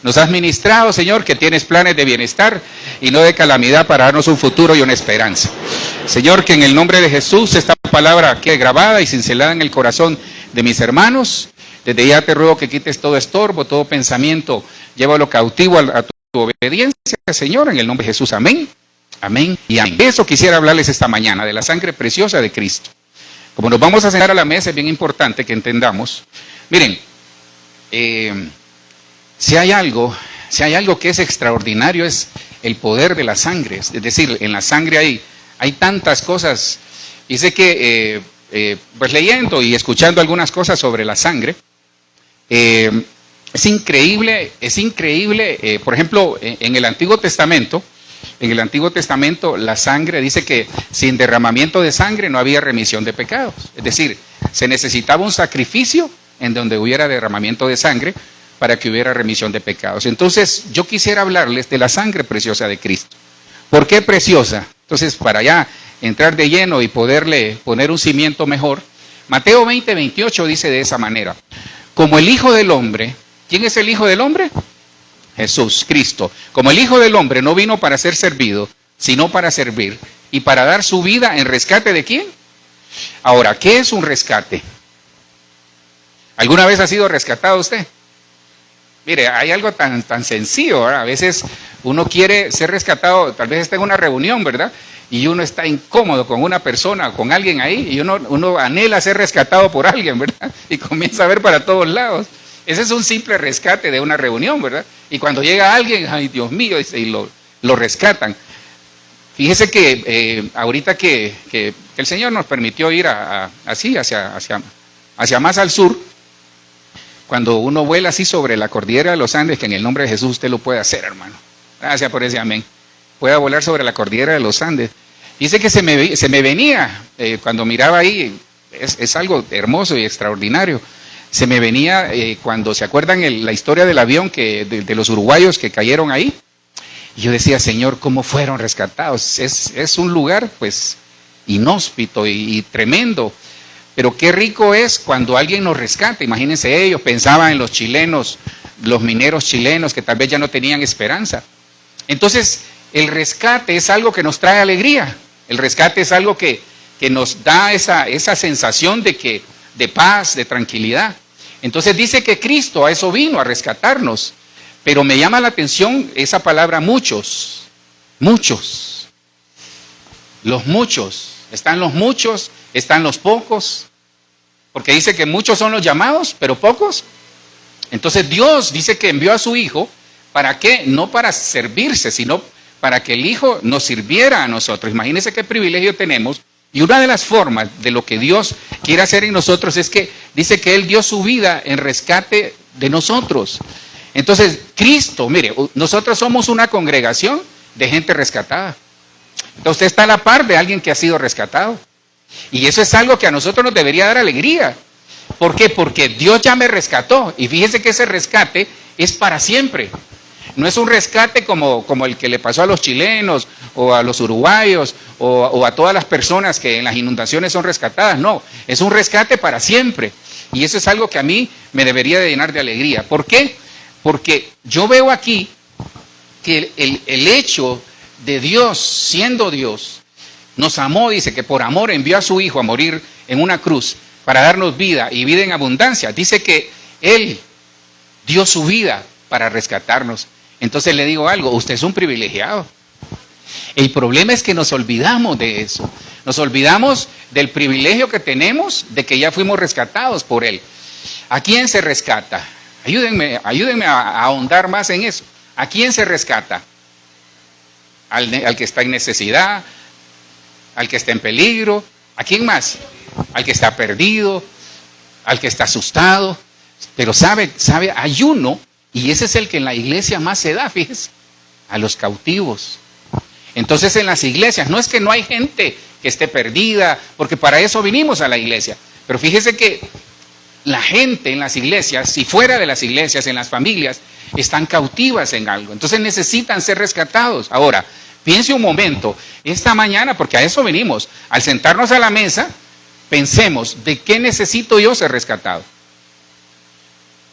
Nos has ministrado, Señor, que tienes planes de bienestar y no de calamidad para darnos un futuro y una esperanza. Señor, que en el nombre de Jesús esta palabra quede grabada y cincelada en el corazón de mis hermanos. Desde ya te ruego que quites todo estorbo, todo pensamiento, llévalo cautivo a tu obediencia, Señor, en el nombre de Jesús. Amén, amén y amén. De eso quisiera hablarles esta mañana, de la sangre preciosa de Cristo. Como nos vamos a sentar a la mesa, es bien importante que entendamos. Miren, si hay algo que es extraordinario, es el poder de la sangre. Es decir, en la sangre hay tantas cosas. Y sé que, pues leyendo y escuchando algunas cosas sobre la sangre, es increíble, por ejemplo, en el Antiguo Testamento, la sangre dice que sin derramamiento de sangre no había remisión de pecados. Es decir, se necesitaba un sacrificio en donde hubiera derramamiento de sangre para que hubiera remisión de pecados. Entonces, yo quisiera hablarles de la sangre preciosa de Cristo. ¿Por qué preciosa? Entonces, para ya entrar de lleno y poderle poner un cimiento mejor, Mateo 20:28 dice de esa manera: como el Hijo del Hombre, ¿quién es el Hijo del Hombre? Jesús, Cristo. Como el Hijo del Hombre no vino para ser servido, sino para servir y para dar su vida en rescate ¿de quién? Ahora, ¿qué es un rescate? ¿Alguna vez ha sido rescatado usted? Mire, hay algo tan sencillo, ¿verdad? A veces uno quiere ser rescatado, tal vez está en una reunión, ¿verdad? Y uno está incómodo con una persona, con alguien ahí, y uno anhela ser rescatado por alguien, ¿verdad? Y comienza a ver para todos lados. Ese es un simple rescate de una reunión, ¿verdad? Y cuando llega alguien, ay Dios mío, y lo rescatan. Fíjese que ahorita que el Señor nos permitió ir así, hacia más al sur, cuando uno vuela así sobre la cordillera de los Andes, que en el nombre de Jesús usted lo puede hacer, hermano. Gracias por ese amén. Pueda volar sobre la cordillera de los Andes. Dice que se me venía, cuando miraba ahí, es algo hermoso y extraordinario. Se me venía cuando, ¿se acuerdan la historia del avión de los uruguayos que cayeron ahí? Y yo decía, Señor, ¿cómo fueron rescatados? Es un lugar, pues, inhóspito y tremendo. Pero qué rico es cuando alguien nos rescata. Imagínense ellos, pensaban en los chilenos, los mineros chilenos que tal vez ya no tenían esperanza. Entonces, el rescate es algo que nos trae alegría. El rescate es algo que nos da esa sensación de paz, de tranquilidad. Entonces dice que Cristo a eso vino, a rescatarnos. Pero me llama la atención esa palabra muchos. Muchos. Los muchos. Están los muchos, están los pocos. Porque dice que muchos son los llamados, pero pocos. Entonces Dios dice que envió a su Hijo. ¿Para qué? No para servirse, sino para que el Hijo nos sirviera a nosotros. Imagínense qué privilegio tenemos. Y una de las formas de lo que Dios quiere hacer en nosotros es que dice que Él dio su vida en rescate de nosotros. Entonces, Cristo, mire, nosotros somos una congregación de gente rescatada. Entonces, usted está a la par de alguien que ha sido rescatado. Y eso es algo que a nosotros nos debería dar alegría. ¿Por qué? Porque Dios ya me rescató. Y fíjese que ese rescate es para siempre. No es un rescate como el que le pasó a los chilenos o a los uruguayos o a todas las personas que en las inundaciones son rescatadas. No, es un rescate para siempre. Y eso es algo que a mí me debería de llenar de alegría. ¿Por qué? Porque yo veo aquí que el hecho de Dios, siendo Dios, nos amó, dice que por amor envió a su Hijo a morir en una cruz para darnos vida y vida en abundancia. Dice que Él dio su vida para rescatarnos. Entonces le digo algo, usted es un privilegiado. El problema es que nos olvidamos de eso. Nos olvidamos del privilegio que tenemos de que ya fuimos rescatados por Él. ¿A quién se rescata? Ayúdenme a ahondar más en eso. ¿A quién se rescata? Al que está en necesidad, al que está en peligro. ¿A quién más? Al que está perdido, al que está asustado. Pero sabe, hay uno, y ese es el que en la iglesia más se da, fíjese, a los cautivos. Entonces en las iglesias, no es que no hay gente que esté perdida, porque para eso vinimos a la iglesia. Pero fíjese que la gente en las iglesias y fuera de las iglesias, en las familias, están cautivas en algo. Entonces necesitan ser rescatados. Ahora, piense un momento, esta mañana, porque a eso venimos, al sentarnos a la mesa, pensemos, ¿de qué necesito yo ser rescatado?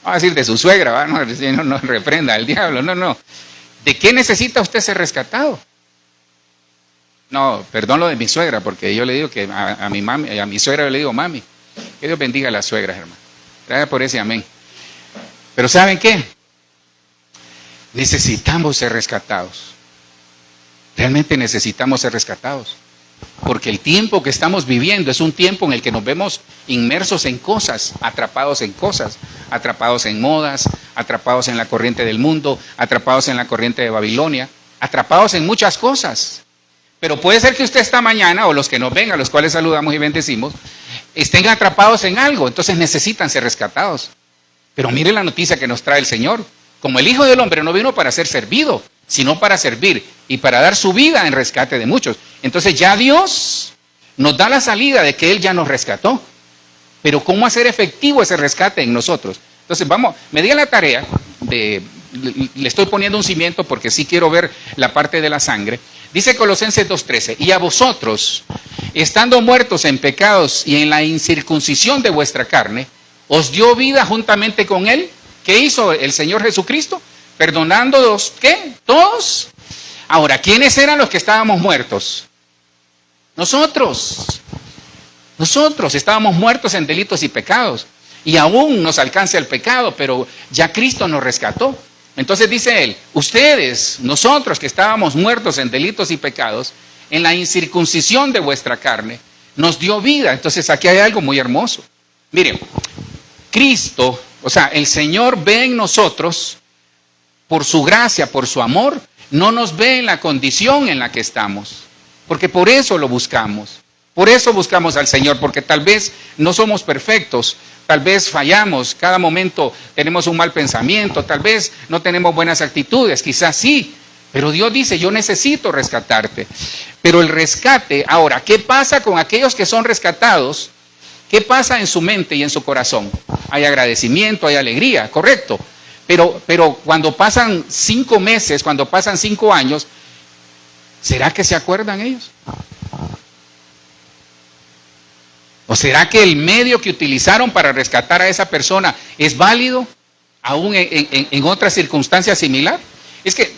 va a decir de su suegra, ¿va? No reprenda al diablo, no. ¿De qué necesita usted ser rescatado? No, perdón lo de mi suegra, porque yo le digo que a mi mami, a mi suegra le digo mami. Que Dios bendiga a las suegras, hermano. Gracias por ese amén. Pero ¿saben qué? Necesitamos ser rescatados. Realmente necesitamos ser rescatados. Porque el tiempo que estamos viviendo es un tiempo en el que nos vemos inmersos en cosas, atrapados en modas, atrapados en la corriente del mundo, atrapados en la corriente de Babilonia, atrapados en muchas cosas. Pero puede ser que usted esta mañana, o los que nos ven, a los cuales saludamos y bendecimos, estén atrapados en algo, entonces necesitan ser rescatados. Pero mire la noticia que nos trae el Señor. Como el Hijo del Hombre no vino para ser servido, sino para servir y para dar su vida en rescate de muchos. Entonces ya Dios nos da la salida de que Él ya nos rescató. Pero ¿cómo hacer efectivo ese rescate en nosotros? Entonces me di a la tarea le estoy poniendo un cimiento porque sí quiero ver la parte de la sangre. Dice Colosenses 2:13, y a vosotros, estando muertos en pecados y en la incircuncisión de vuestra carne, os dio vida juntamente con Él. ¿Qué hizo el Señor Jesucristo? Perdonándonos, ¿qué? Todos. Ahora, ¿quiénes eran los que estábamos muertos? Nosotros estábamos muertos en delitos y pecados. Y aún nos alcanza el pecado, pero ya Cristo nos rescató. Entonces dice él, ustedes, nosotros que estábamos muertos en delitos y pecados, en la incircuncisión de vuestra carne, nos dio vida. Entonces aquí hay algo muy hermoso. Miren, Cristo, o sea, el Señor ve en nosotros, por su gracia, por su amor, no nos ve en la condición en la que estamos. Porque por eso lo buscamos. Por eso buscamos al Señor, porque tal vez no somos perfectos, tal vez fallamos, cada momento tenemos un mal pensamiento, tal vez no tenemos buenas actitudes, quizás sí, pero Dios dice, yo necesito rescatarte. Pero el rescate, ahora, ¿qué pasa con aquellos que son rescatados? ¿Qué pasa en su mente y en su corazón? Hay agradecimiento, hay alegría, correcto. Pero cuando pasan 5 meses, cuando pasan 5 años, ¿será que se acuerdan ellos? ¿O será que el medio que utilizaron para rescatar a esa persona es válido aún en otra circunstancia similar? Es que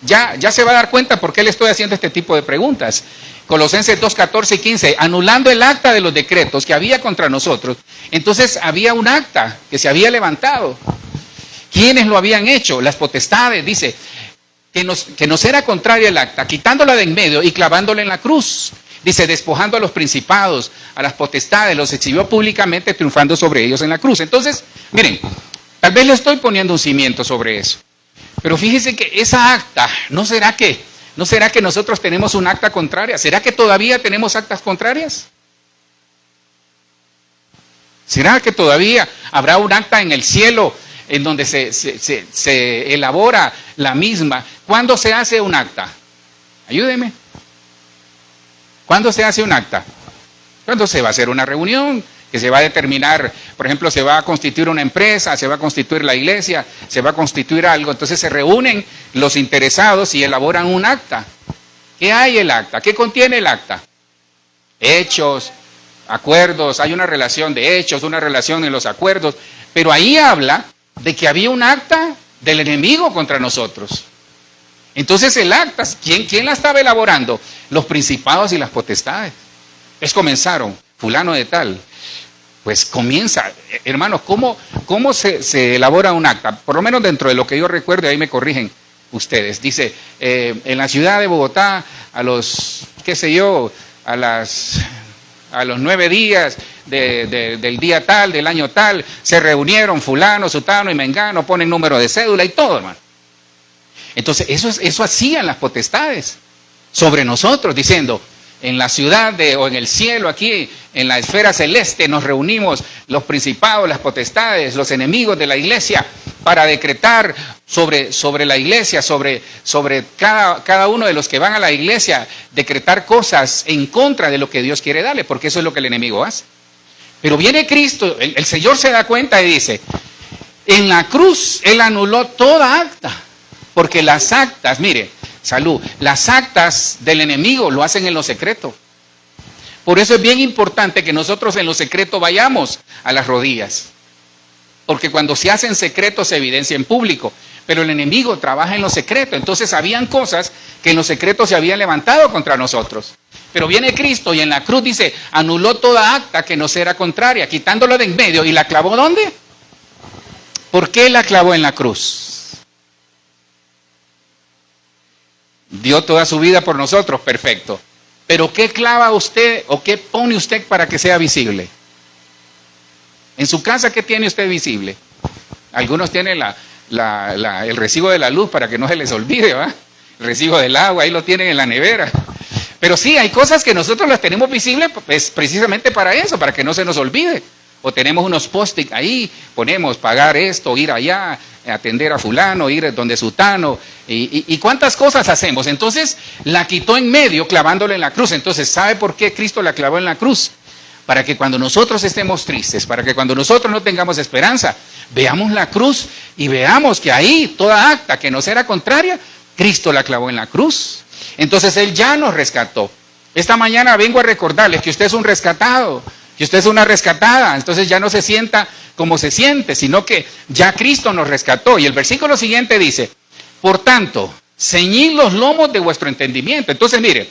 ya se va a dar cuenta por qué le estoy haciendo este tipo de preguntas. Colosenses 2:14 y 15, anulando el acta de los decretos que había contra nosotros. Entonces había un acta que se había levantado. ¿Quiénes lo habían hecho? Las potestades, dice, que nos era contraria el acta, quitándola de en medio y clavándola en la cruz. Dice, despojando a los principados, a las potestades, los exhibió públicamente, triunfando sobre ellos en la cruz. Entonces, miren, tal vez le estoy poniendo un cimiento sobre eso. Pero fíjense que esa acta, ¿no será que nosotros tenemos un acta contraria? ¿Será que todavía tenemos actas contrarias? ¿Será que todavía habrá un acta en el cielo en donde se elabora la misma? ¿Cuándo se hace un acta? Ayúdeme. ¿Cuándo se hace un acta? ¿Cuándo se va a hacer una reunión? Que se va a determinar, por ejemplo, se va a constituir una empresa, se va a constituir la iglesia, se va a constituir algo. Entonces se reúnen los interesados y elaboran un acta. ¿Qué hay el acta? ¿Qué contiene el acta? Hechos, acuerdos, hay una relación de hechos, una relación en los acuerdos. Pero ahí habla de que había un acta del enemigo contra nosotros. Entonces el acta, ¿quién la estaba elaborando? Los principados y las potestades. Entonces comenzaron, fulano de tal. Pues comienza, hermanos, ¿cómo se elabora un acta? Por lo menos dentro de lo que yo recuerdo, ahí me corrigen ustedes. Dice, en la ciudad de Bogotá, a los 9 días del día tal, del año tal, se reunieron fulano, sutano y mengano, ponen número de cédula y todo, hermano. Entonces, eso hacían las potestades sobre nosotros, diciendo, en la ciudad o en el cielo, aquí, en la esfera celeste, nos reunimos los principados, las potestades, los enemigos de la iglesia, para decretar sobre la iglesia, sobre cada uno de los que van a la iglesia, decretar cosas en contra de lo que Dios quiere darle, porque eso es lo que el enemigo hace. Pero viene Cristo, el Señor se da cuenta y dice, en la cruz Él anuló toda acta. Porque las actas, mire, las actas del enemigo lo hacen en lo secreto. Por eso es bien importante que nosotros en lo secreto vayamos a las rodillas. porque cuando se hace en secreto se evidencia en público, pero el enemigo trabaja en lo secreto. Entonces habían cosas que en lo secreto se habían levantado contra nosotros. Pero viene Cristo y en la cruz dice, anuló toda acta que nos era contraria, quitándolo de en medio. ¿Y la clavó dónde? ¿Por qué la clavó en la cruz? Dio toda su vida por nosotros, perfecto. Pero ¿qué clava usted o qué pone usted para que sea visible? En su casa, ¿qué tiene usted visible? Algunos tienen el recibo de la luz para que no se les olvide, ¿va? El recibo del agua, ahí lo tienen en la nevera. Pero sí, hay cosas que nosotros las tenemos visibles pues, precisamente para eso, para que no se nos olvide. O tenemos unos post-it ahí, ponemos pagar esto, ir allá, atender a fulano, ir donde sutano, y cuántas cosas hacemos. Entonces la quitó en medio clavándole en la cruz. Entonces, ¿sabe por qué Cristo la clavó en la cruz? Para que cuando nosotros estemos tristes, para que cuando nosotros no tengamos esperanza, veamos la cruz y veamos que ahí toda acta que nos era contraria, Cristo la clavó en la cruz. Entonces Él ya nos rescató. Esta mañana vengo a recordarles que usted es un rescatado, que usted es una rescatada. Entonces ya no se sienta como se siente, sino que ya Cristo nos rescató. Y el versículo siguiente dice, por tanto, ceñid los lomos de vuestro entendimiento. Entonces mire,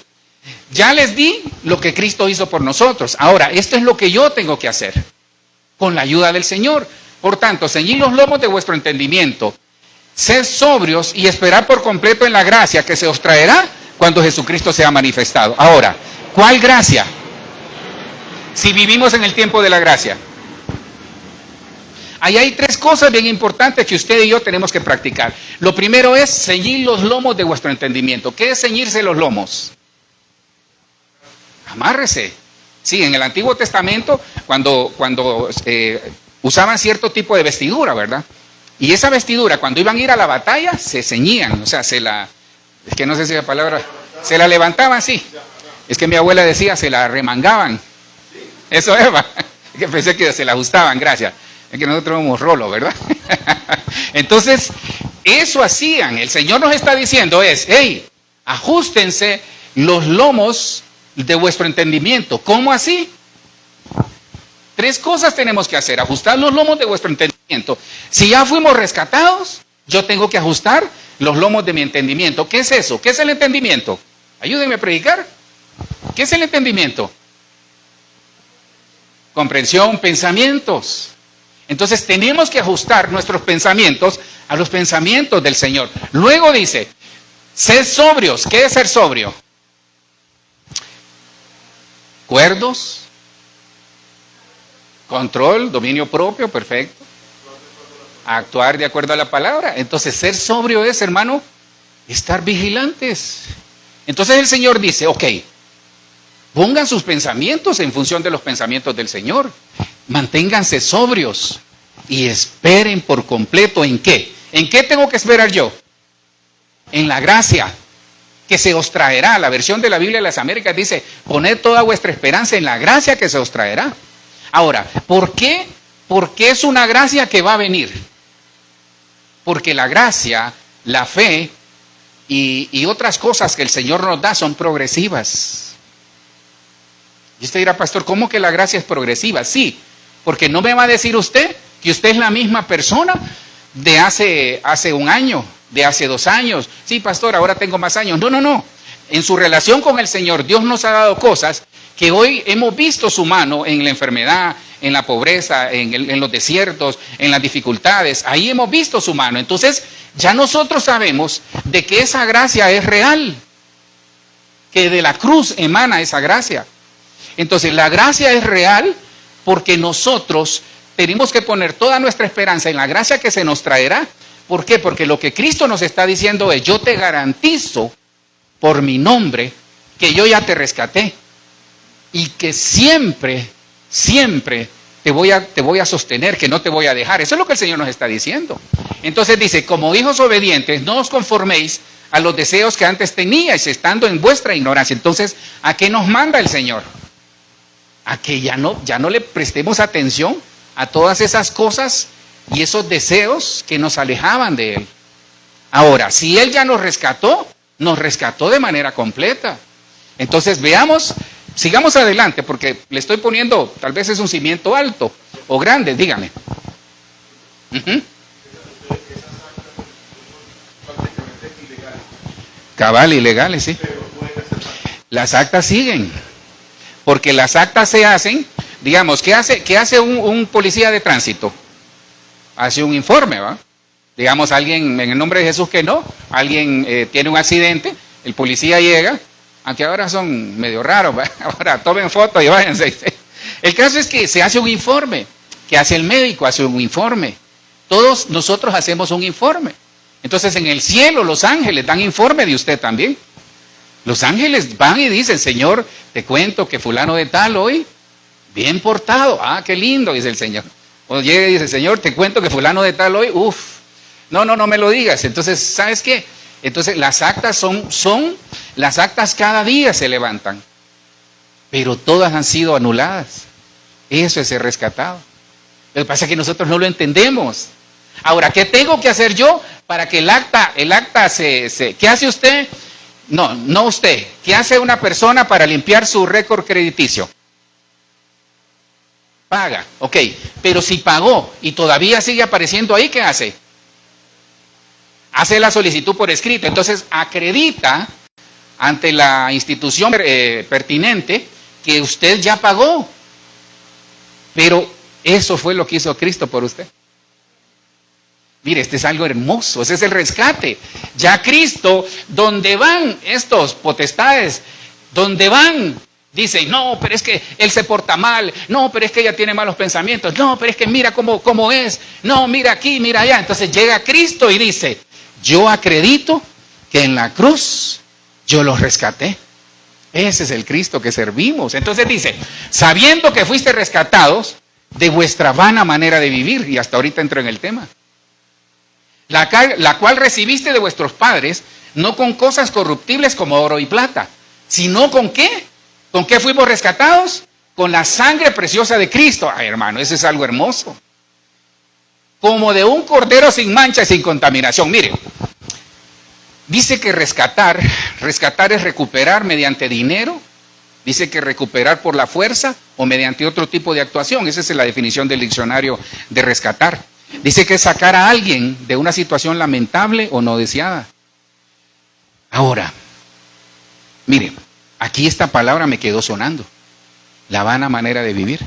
ya les di lo que Cristo hizo por nosotros. Ahora, esto es lo que yo tengo que hacer, con la ayuda del Señor. Por tanto, ceñid los lomos de vuestro entendimiento, sed sobrios y esperad por completo en la gracia que se os traerá cuando Jesucristo sea manifestado. Ahora, ¿cuál gracia? Si vivimos en el tiempo de la gracia. Ahí hay tres cosas bien importantes que usted y yo tenemos que practicar. Lo primero es ceñir los lomos de vuestro entendimiento. ¿Qué es ceñirse los lomos? Amárrese. Sí, en el Antiguo Testamento, cuando usaban cierto tipo de vestidura, ¿verdad? Y esa vestidura, cuando iban a ir a la batalla, se ceñían, o sea, es que no sé si la palabra, se la levantaban, sí. Es que mi abuela decía, se la remangaban. Eso es, ¿va? Es que pensé que se la ajustaban, gracias. Es que nosotros somos rolo, ¿verdad? Entonces, eso hacían. El Señor nos está diciendo hey, ajustense los lomos de vuestro entendimiento. ¿Cómo así? Tres cosas tenemos que hacer. Ajustar los lomos de vuestro entendimiento. Si ya fuimos rescatados, yo tengo que ajustar los lomos de mi entendimiento. ¿Qué es eso? ¿Qué es el entendimiento? Ayúdenme a predicar. ¿Qué es el entendimiento? Comprensión, pensamientos. Entonces tenemos que ajustar nuestros pensamientos a los pensamientos del Señor. Luego dice, sed sobrios. ¿Qué es ser sobrio? Cuerdos, control, dominio propio, perfecto. Actuar de acuerdo a la palabra. Entonces ser sobrio es, hermano, estar vigilantes. Entonces el Señor dice, ok, pongan sus pensamientos en función de los pensamientos del Señor. Manténganse sobrios y esperen por completo. ¿En qué? ¿En qué tengo que esperar yo? En la gracia que se os traerá. La versión de la Biblia de las Américas dice, poned toda vuestra esperanza en la gracia que se os traerá. Ahora, ¿por qué? Porque es una gracia que va a venir. Porque la gracia, la fe y otras cosas que el Señor nos da son progresivas. Y usted dirá, pastor, ¿cómo que la gracia es progresiva? Sí, porque no me va a decir usted que usted es la misma persona de hace un año, de hace 2 años. Sí, pastor, ahora tengo más años. No. En su relación con el Señor, Dios nos ha dado cosas que hoy hemos visto su mano en la enfermedad, en la pobreza, en los desiertos, en las dificultades. Ahí hemos visto su mano. Entonces, ya nosotros sabemos de que esa gracia es real, que de la cruz emana esa gracia. Entonces, la gracia es real porque nosotros tenemos que poner toda nuestra esperanza en la gracia que se nos traerá. ¿Por qué? Porque lo que Cristo nos está diciendo es, yo te garantizo por mi nombre que yo ya te rescaté y que siempre te voy a sostener, que no te voy a dejar. Eso es lo que el Señor nos está diciendo. Entonces dice, como hijos obedientes, no os conforméis a los deseos que antes teníais, estando en vuestra ignorancia. Entonces, ¿a qué nos manda el Señor? A que ya no le prestemos atención a todas esas cosas y esos deseos que nos alejaban de Él. Ahora, si Él ya nos rescató de manera completa. Entonces veamos, sigamos adelante, porque le estoy poniendo, tal vez es un cimiento alto o grande, dígame. Ujú. Cabal, ilegales, sí. Las actas siguen, porque las actas se hacen, digamos, qué hace un policía de tránsito? Hace un informe, ¿va? Digamos, alguien, en el nombre de Jesús que no, alguien tiene un accidente, el policía llega, aunque ahora son medio raros, ¿va? Ahora tomen fotos y váyanse. El caso es que se hace un informe, que hace el médico, hace un informe. Todos nosotros hacemos un informe. Entonces en el cielo los ángeles dan informe de usted también. Los ángeles van y dicen, Señor, te cuento que fulano de tal hoy, bien portado. Ah, qué lindo, dice el Señor. O llega y dice, Señor, te cuento que fulano de tal hoy, no me lo digas. Entonces, ¿sabes qué? Entonces las actas las actas cada día se levantan, pero todas han sido anuladas. Eso es ser rescatado. Lo que pasa es que nosotros no lo entendemos. Ahora, ¿qué tengo que hacer yo para que el acta ¿qué hace usted? No usted. ¿Qué hace una persona para limpiar su récord crediticio? Paga, ok. Pero si pagó y todavía sigue apareciendo ahí, ¿qué hace? Hace la solicitud por escrito. Entonces, acredita ante la institución pertinente que usted ya pagó. Pero eso fue lo que hizo Cristo por usted. Mire, este es algo hermoso, ese es el rescate. Ya Cristo, donde van estos potestades, donde van, dicen, no, pero es que él se porta mal, no, pero es que ella tiene malos pensamientos, no, pero es que mira cómo es, no, mira aquí, mira allá. Entonces llega Cristo y dice, yo acredito que en la cruz yo los rescaté. Ese es el Cristo que servimos. Entonces dice, sabiendo que fuiste rescatados de vuestra vana manera de vivir, y hasta ahorita entro en el tema, la cual recibiste de vuestros padres, no con cosas corruptibles como oro y plata, sino con ¿qué? ¿Con qué fuimos rescatados? Con la sangre preciosa de Cristo. Ay, hermano, eso es algo hermoso. Como de un cordero sin mancha y sin contaminación. Mire, dice que rescatar es recuperar mediante dinero, dice que recuperar por la fuerza o mediante otro tipo de actuación. Esa es la definición del diccionario de rescatar. Dice que es sacar a alguien de una situación lamentable o no deseada. Ahora, mire, aquí esta palabra me quedó sonando. La vana manera de vivir.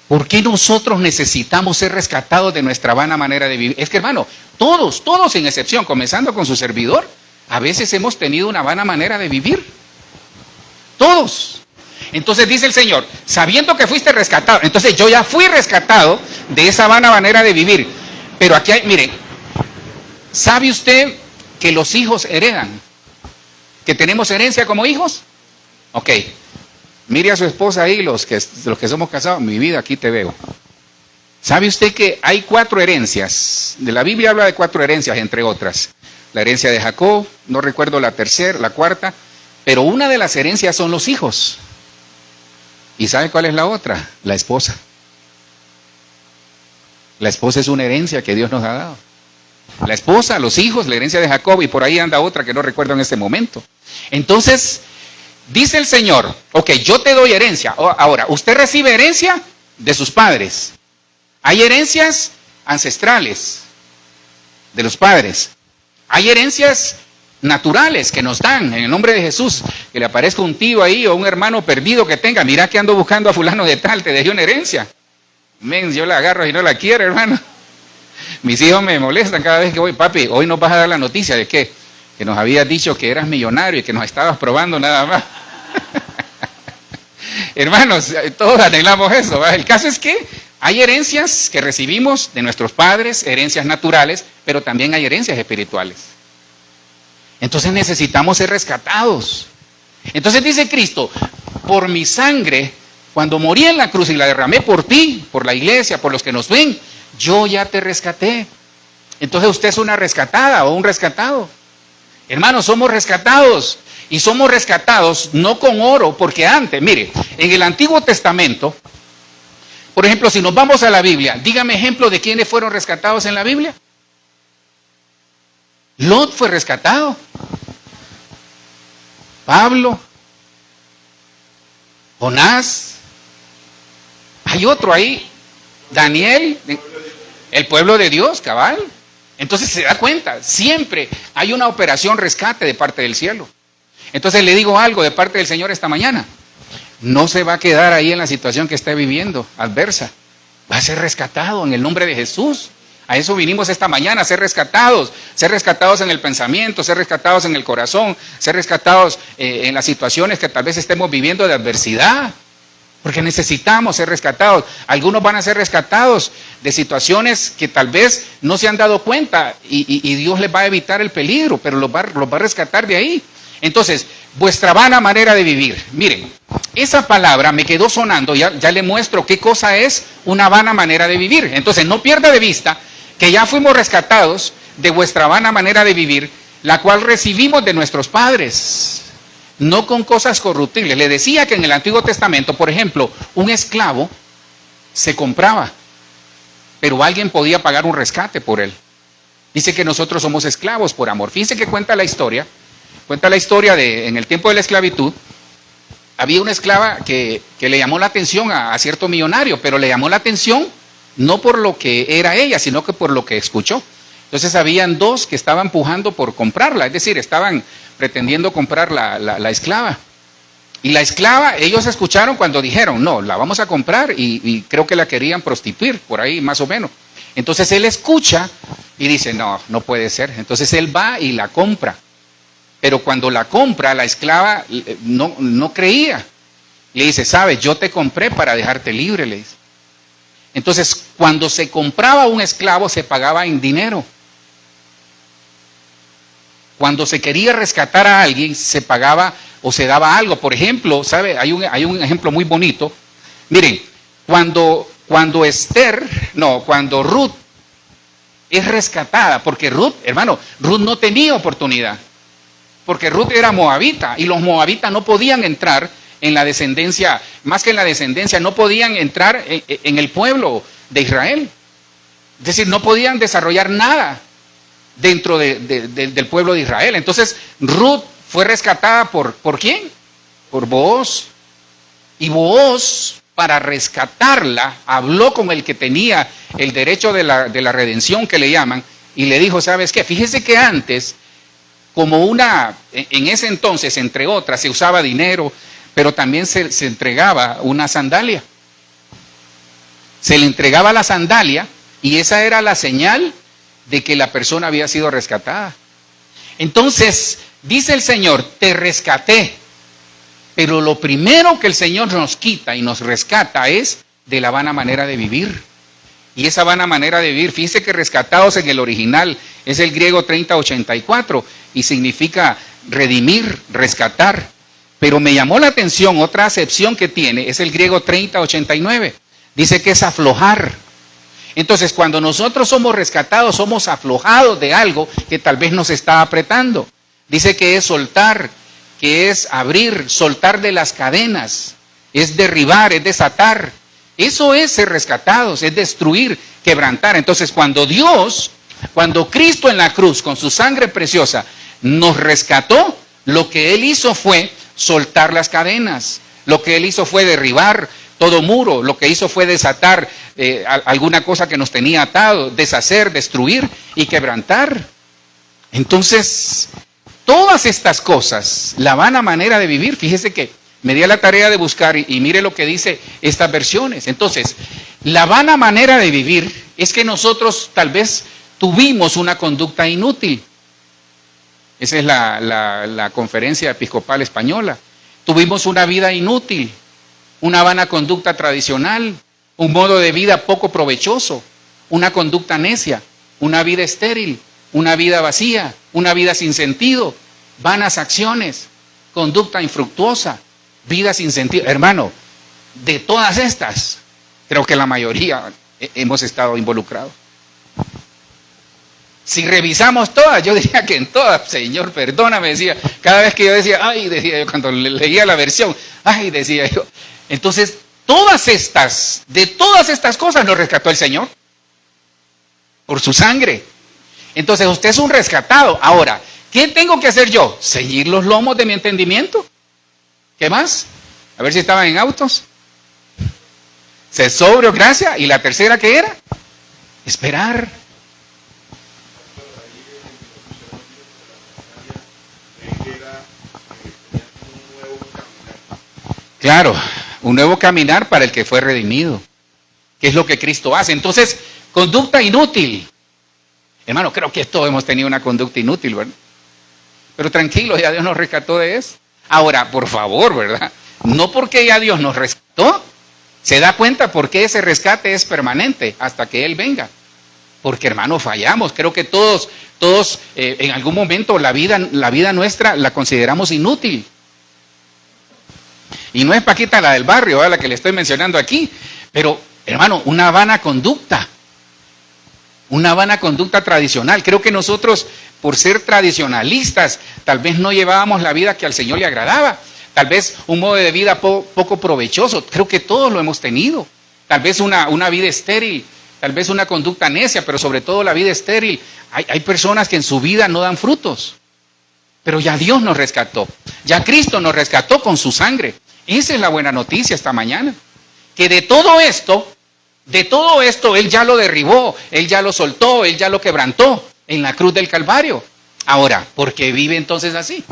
¿Por qué nosotros necesitamos ser rescatados de nuestra vana manera de vivir? Es que, hermano, todos sin excepción, comenzando con su servidor, a veces hemos tenido una vana manera de vivir. Todos. Entonces dice el Señor, sabiendo que fuiste rescatado, entonces yo ya fui rescatado de esa vana manera de vivir. Pero aquí hay, miren, ¿sabe usted que los hijos heredan? ¿Que tenemos herencia como hijos? Ok. Mire a su esposa ahí, los que somos casados, mi vida, aquí te veo. ¿Sabe usted que hay 4 herencias? De la Biblia habla de 4 herencias, entre otras. La herencia de Jacob, no recuerdo la tercera, la cuarta, pero una de las herencias son los hijos. ¿Y sabe cuál es la otra? La esposa. La esposa es una herencia que Dios nos ha dado. La esposa, los hijos, la herencia de Jacob, y por ahí anda otra que no recuerdo en este momento. Entonces, dice el Señor, ok, yo te doy herencia. Ahora, usted recibe herencia de sus padres. Hay herencias ancestrales de los padres. Hay herencias naturales que nos dan en el nombre de Jesús, que le aparezca un tío ahí o un hermano perdido que tenga, mira que ando buscando a fulano de tal, te dejé una herencia. Men, yo la agarro y no la quiero, hermano. Mis hijos me molestan cada vez que voy, papi, hoy nos vas a dar la noticia de que nos habías dicho que eras millonario y que nos estabas probando nada más. Hermanos, todos anhelamos eso, ¿va? El caso es que hay herencias que recibimos de nuestros padres, herencias naturales, pero también hay herencias espirituales. Entonces necesitamos ser rescatados. Entonces dice Cristo, por mi sangre, cuando morí en la cruz y la derramé por ti, por la iglesia, por los que nos ven, yo ya te rescaté. Entonces usted es una rescatada o un rescatado. Hermanos, somos rescatados. Y somos rescatados no con oro, porque antes, mire, en el Antiguo Testamento, por ejemplo, si nos vamos a la Biblia, dígame ejemplo de quiénes fueron rescatados en la Biblia. Lot fue rescatado. Pablo. Jonás. Hay otro ahí. Daniel, el pueblo de Dios, cabal. Entonces se da cuenta, siempre hay una operación rescate de parte del cielo. Entonces le digo algo de parte del Señor esta mañana. No se va a quedar ahí en la situación que está viviendo, adversa. Va a ser rescatado en el nombre de Jesús. A eso vinimos esta mañana, a ser rescatados en el pensamiento, ser rescatados en el corazón, ser rescatados en las situaciones que tal vez estemos viviendo de adversidad. Porque necesitamos ser rescatados. Algunos van a ser rescatados de situaciones que tal vez no se han dado cuenta y Dios les va a evitar el peligro, pero los va a rescatar de ahí. Entonces, vuestra vana manera de vivir. Miren, esa palabra me quedó sonando, ya le muestro qué cosa es una vana manera de vivir. Entonces, no pierda de vista que ya fuimos rescatados de vuestra vana manera de vivir, la cual recibimos de nuestros padres. No con cosas corruptibles. Le decía que en el Antiguo Testamento, por ejemplo, un esclavo se compraba, pero alguien podía pagar un rescate por él. Dice que nosotros somos esclavos por amor. Fíjense que cuenta la historia de en el tiempo de la esclavitud, había una esclava que le llamó la atención a cierto millonario, pero le llamó la atención no por lo que era ella, sino que por lo que escuchó. Entonces habían dos que estaban pujando por comprarla, es decir, estaban pretendiendo comprar la esclava. Y la esclava, ellos escucharon cuando dijeron, no, la vamos a comprar, y creo que la querían prostituir, por ahí más o menos. Entonces él escucha y dice, no puede ser. Entonces él va y la compra. Pero cuando la compra, la esclava no creía. Le dice, sabes, yo te compré para dejarte libre, le dice. Entonces, cuando se compraba un esclavo, se pagaba en dinero. Cuando se quería rescatar a alguien, se pagaba o se daba algo. Por ejemplo, ¿sabe? Hay un ejemplo muy bonito. Miren, cuando Ruth es rescatada, porque Ruth no tenía oportunidad. Porque Ruth era moabita y los moabitas no podían entrar en la descendencia, más que en la descendencia, no podían entrar en el pueblo de Israel. Es decir, no podían desarrollar nada dentro del pueblo de Israel. Entonces, Ruth fue rescatada ¿por quién? Por Booz. Y Booz, para rescatarla, habló con el que tenía el derecho de la redención, que le llaman, y le dijo, ¿sabes qué? Fíjese que antes, en ese entonces, entre otras, se usaba dinero, pero también se entregaba una sandalia. Se le entregaba la sandalia y esa era la señal de que la persona había sido rescatada. Entonces, dice el Señor, te rescaté, pero lo primero que el Señor nos quita y nos rescata es de la vana manera de vivir. Y esa vana manera de vivir, fíjense que rescatados en el original es el griego 3084 y significa redimir, rescatar. Pero me llamó la atención, otra acepción que tiene es el griego 3089. Dice que es aflojar. Entonces, cuando nosotros somos rescatados, somos aflojados de algo que tal vez nos está apretando. Dice que es soltar, que es abrir, soltar de las cadenas, es derribar, es desatar. Eso es ser rescatados, es destruir, quebrantar. Entonces, cuando Cristo en la cruz, con su sangre preciosa, nos rescató, lo que Él hizo fue soltar las cadenas. Lo que Él hizo fue derribar todo muro. Lo que hizo fue desatar alguna cosa que nos tenía atado, deshacer, destruir y quebrantar. Entonces, todas estas cosas, la vana manera de vivir, fíjese que me di a la tarea de buscar y mire lo que dice estas versiones. Entonces, la vana manera de vivir es que nosotros tal vez tuvimos una conducta inútil. Esa es la conferencia episcopal española. Tuvimos una vida inútil, una vana conducta tradicional, un modo de vida poco provechoso, una conducta necia, una vida estéril, una vida vacía, una vida sin sentido, vanas acciones, conducta infructuosa, vida sin sentido. Hermano, de todas estas, creo que la mayoría hemos estado involucrados. Si revisamos todas, yo diría que en todas, Señor, perdóname, decía, cada vez que yo decía, ay, decía yo, cuando leía la versión, ay, decía yo. Entonces, de todas estas cosas nos rescató el Señor, por su sangre. Entonces, usted es un rescatado. Ahora, ¿qué tengo que hacer yo? Ceñir los lomos de mi entendimiento. ¿Qué más? A ver si estaban en autos. Ser sobrio, gracia. ¿Y la tercera qué era? Esperar. Claro, un nuevo caminar para el que fue redimido. ¿Qué es lo que Cristo hace? Entonces, conducta inútil. Hermano, creo que todos hemos tenido una conducta inútil, ¿verdad? Pero tranquilo, ya Dios nos rescató de eso. Ahora, por favor, ¿verdad? No porque ya Dios nos rescató, se da cuenta por qué ese rescate es permanente hasta que Él venga. Porque, hermano, fallamos. Creo que todos en algún momento la vida nuestra la consideramos inútil. Y no es Paquita la del barrio, ¿verdad? La que le estoy mencionando aquí, pero, hermano, una vana conducta tradicional. Creo que nosotros, por ser tradicionalistas, tal vez no llevábamos la vida que al Señor le agradaba. Tal vez un modo de vida poco provechoso. Creo que todos lo hemos tenido. Tal vez una vida estéril, tal vez una conducta necia, pero sobre todo la vida estéril. Hay personas que en su vida no dan frutos. Pero ya Dios nos rescató. Ya Cristo nos rescató con su sangre. Esa es la buena noticia esta mañana. Que de todo esto, Él ya lo derribó, Él ya lo soltó, Él ya lo quebrantó en la cruz del Calvario. Ahora, ¿por qué vive entonces así?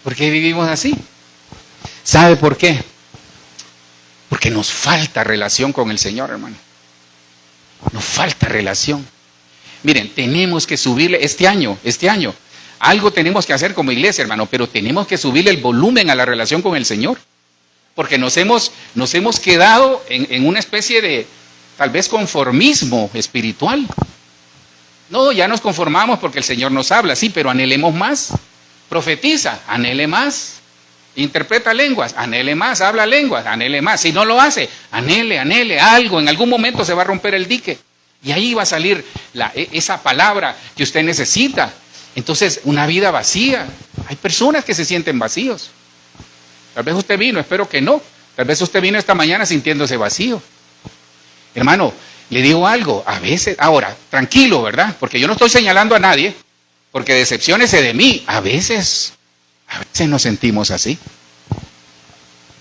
¿Por qué vivimos así? ¿Sabe por qué? Porque nos falta relación con el Señor, hermano. Nos falta relación. Miren, tenemos que subirle este año, algo tenemos que hacer como iglesia, hermano, pero tenemos que subirle el volumen a la relación con el Señor. Porque nos hemos quedado en una especie de, tal vez, conformismo espiritual. No, ya nos conformamos porque el Señor nos habla, sí, pero anhelemos más. Profetiza, anhele más. Interpreta lenguas, anhele más. Habla lenguas, anhele más. Si no lo hace, anhele algo. En algún momento se va a romper el dique. Y ahí va a salir esa palabra que usted necesita. Entonces, una vida vacía. Hay personas que se sienten vacíos. Tal vez usted vino, espero que no. Tal vez usted vino esta mañana sintiéndose vacío. Hermano, le digo algo, a veces, ahora, tranquilo, ¿verdad? Porque yo no estoy señalando a nadie, porque decepciónese de mí. A veces nos sentimos así.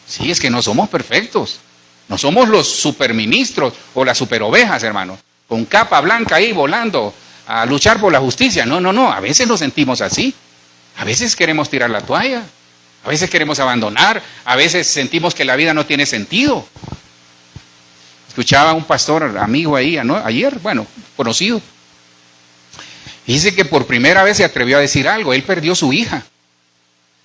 Sí, es que no somos perfectos. No somos los superministros o las superovejas, hermano, con capa blanca ahí volando a luchar por la justicia. No, a veces nos sentimos así. A veces queremos tirar la toalla. A veces queremos abandonar, a veces sentimos que la vida no tiene sentido. Escuchaba a un pastor amigo ahí ayer, conocido. Dice que por primera vez se atrevió a decir algo. Él perdió su hija.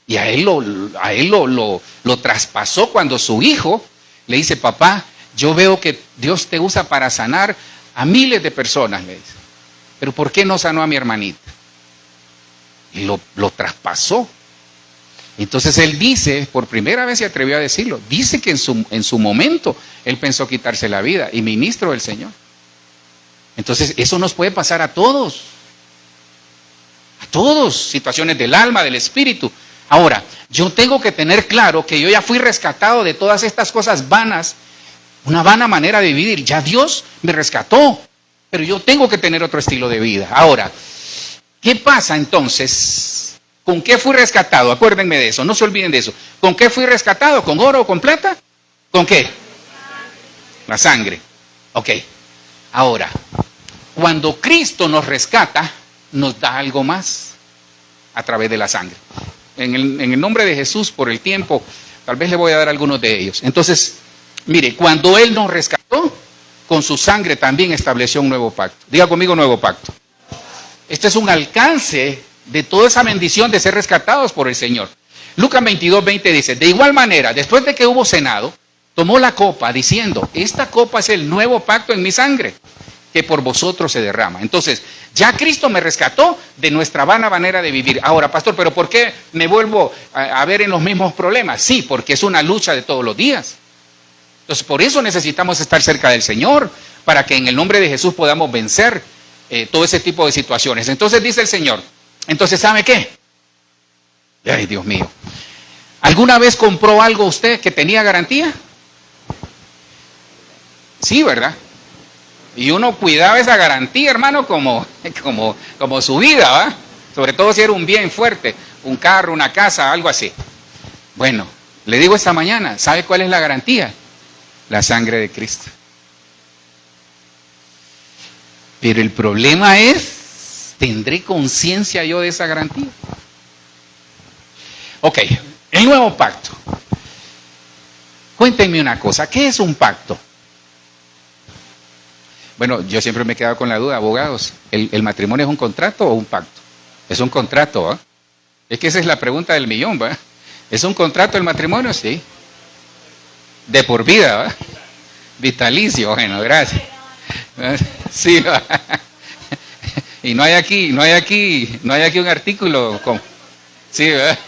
Y a él lo traspasó cuando su hijo le dice: papá, yo veo que Dios te usa para sanar a miles de personas, le dice. Pero ¿por qué no sanó a mi hermanita? Y lo traspasó. Entonces él dice, por primera vez se atrevió a decirlo, dice que en su momento él pensó quitarse la vida, y ministro del Señor. Entonces eso nos puede pasar a todos, situaciones del alma, del espíritu. Ahora, yo tengo que tener claro que yo ya fui rescatado de todas estas cosas vanas, una vana manera de vivir. Ya Dios me rescató, pero yo tengo que tener otro estilo de vida. Ahora, ¿qué pasa entonces? ¿Con qué fui rescatado? Acuérdenme de eso, no se olviden de eso. ¿Con qué fui rescatado? ¿Con oro o con plata? ¿Con qué? La sangre. Ok. Ahora, cuando Cristo nos rescata, nos da algo más a través de la sangre. En el nombre de Jesús, por el tiempo, tal vez le voy a dar algunos de ellos. Entonces, mire, cuando Él nos rescató, con su sangre también estableció un nuevo pacto. Diga conmigo, nuevo pacto. Este es un alcance de toda esa bendición de ser rescatados por el Señor. Lucas 22:20 dice: de igual manera, después de que hubo cenado, tomó la copa diciendo: esta copa es el nuevo pacto en mi sangre, que por vosotros se derrama. Entonces, ya Cristo me rescató de nuestra vana manera de vivir. Ahora, pastor, ¿pero por qué me vuelvo a ver en los mismos problemas? Sí, porque es una lucha de todos los días. Entonces, por eso necesitamos estar cerca del Señor, para que en el nombre de Jesús podamos vencer todo ese tipo de situaciones. Entonces dice el Señor, entonces, ¿sabe qué? Ay, Dios mío. ¿Alguna vez compró algo usted que tenía garantía? Sí, ¿verdad? Y uno cuidaba esa garantía, hermano, como su vida, ¿va? Sobre todo si era un bien fuerte, un carro, una casa, algo así. Bueno, le digo esta mañana, ¿sabe cuál es la garantía? La sangre de Cristo. Pero el problema es, ¿tendré conciencia yo de esa garantía? Ok, el nuevo pacto. Cuéntenme una cosa, ¿qué es un pacto? Bueno, yo siempre me he quedado con la duda, abogados, ¿el matrimonio es un contrato o un pacto? Es un contrato, ¿ah? Es que esa es la pregunta del millón, ¿va? ¿Es un contrato el matrimonio? Sí. De por vida, ¿va? Vitalicio, bueno, gracias. Sí, ¿va? Y no hay aquí un artículo como, sí, ¿verdad?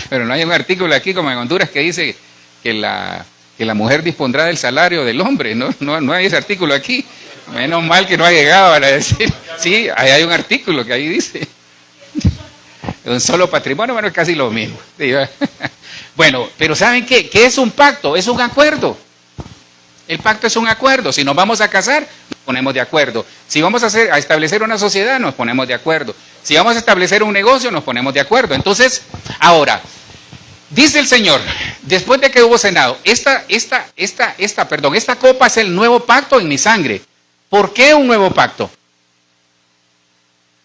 Pero no hay un artículo aquí como en Honduras que dice que la mujer dispondrá del salario del hombre, no hay ese artículo aquí. Menos mal que no ha llegado a decir, sí, ahí hay un artículo que ahí dice. Un solo patrimonio, bueno, es casi lo mismo. Sí, bueno, pero ¿saben qué? ¿Qué es un pacto? Es un acuerdo. El pacto es un acuerdo. Si nos vamos a casar, nos ponemos de acuerdo. Si vamos a establecer una sociedad, nos ponemos de acuerdo. Si vamos a establecer un negocio, nos ponemos de acuerdo. Entonces, ahora, dice el Señor, después de que hubo cenado, esta copa es el nuevo pacto en mi sangre. ¿Por qué un nuevo pacto?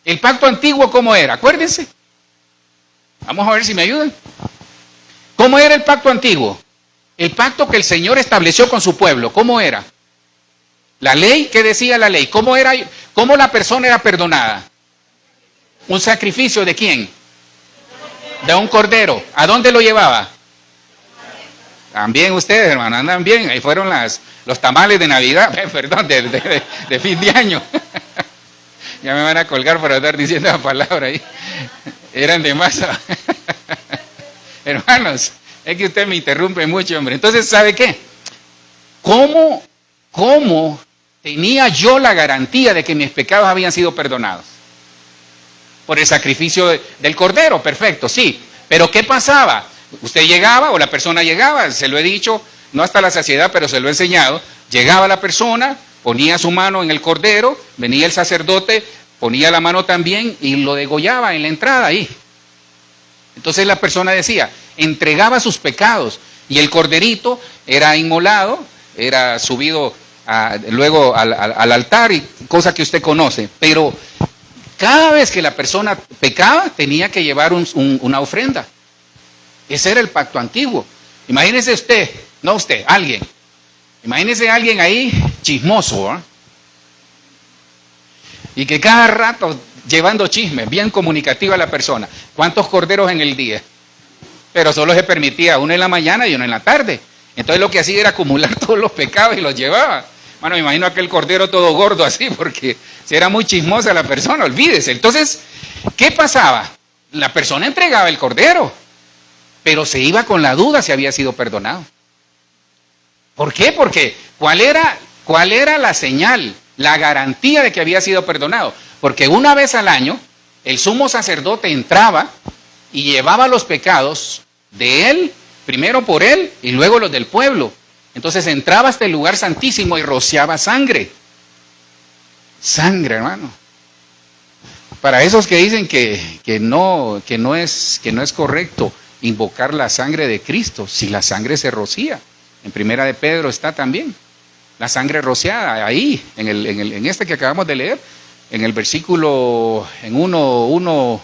El pacto antiguo, ¿cómo era? Acuérdense. Vamos a ver si me ayudan. ¿Cómo era el pacto antiguo? El pacto que el Señor estableció con su pueblo, ¿cómo era? La ley, ¿qué decía la ley? ¿Cómo la persona era perdonada? ¿Un sacrificio de quién? De un cordero. ¿A dónde lo llevaba? También ustedes, hermano, andan bien. Ahí fueron los tamales de Navidad, perdón, de fin de año. Ya me van a colgar por estar diciendo la palabra ahí. Eran de masa. Hermanos, es que usted me interrumpe mucho, hombre. Entonces, ¿sabe qué? ¿Cómo tenía yo la garantía de que mis pecados habían sido perdonados? Por el sacrificio del cordero, perfecto, sí. Pero ¿qué pasaba? Usted llegaba o la persona llegaba, se lo he dicho, no hasta la saciedad, pero se lo he enseñado. Llegaba la persona, ponía su mano en el cordero, venía el sacerdote, ponía la mano también y lo degollaba en la entrada ahí. Entonces la persona decía, entregaba sus pecados y el corderito era inmolado, era subido luego al altar, y cosa que usted conoce. Pero cada vez que la persona pecaba tenía que llevar una ofrenda. Ese era el pacto antiguo. Imagínese usted, no usted, alguien. Imagínese a alguien ahí chismoso, ¿eh? Y que cada rato llevando chismes, bien comunicativa la persona. ¿Cuántos corderos en el día? Pero solo se permitía uno en la mañana y uno en la tarde. Entonces lo que hacía era acumular todos los pecados y los llevaba. Bueno, me imagino aquel cordero todo gordo así, porque si era muy chismosa la persona, olvídese. Entonces, ¿qué pasaba? La persona entregaba el cordero, pero se iba con la duda si había sido perdonado. ¿Por qué? Porque ¿cuál era la señal, la garantía de que había sido perdonado? Porque una vez al año el sumo sacerdote entraba y llevaba los pecados de él, primero por él y luego los del pueblo. Entonces entraba hasta el lugar santísimo y rociaba sangre. Sangre, hermano. Para esos que dicen que no es correcto invocar la sangre de Cristo, si la sangre se rocía. En Primera de Pedro está también la sangre rociada, ahí, en este que acabamos de leer, en el versículo, en 1,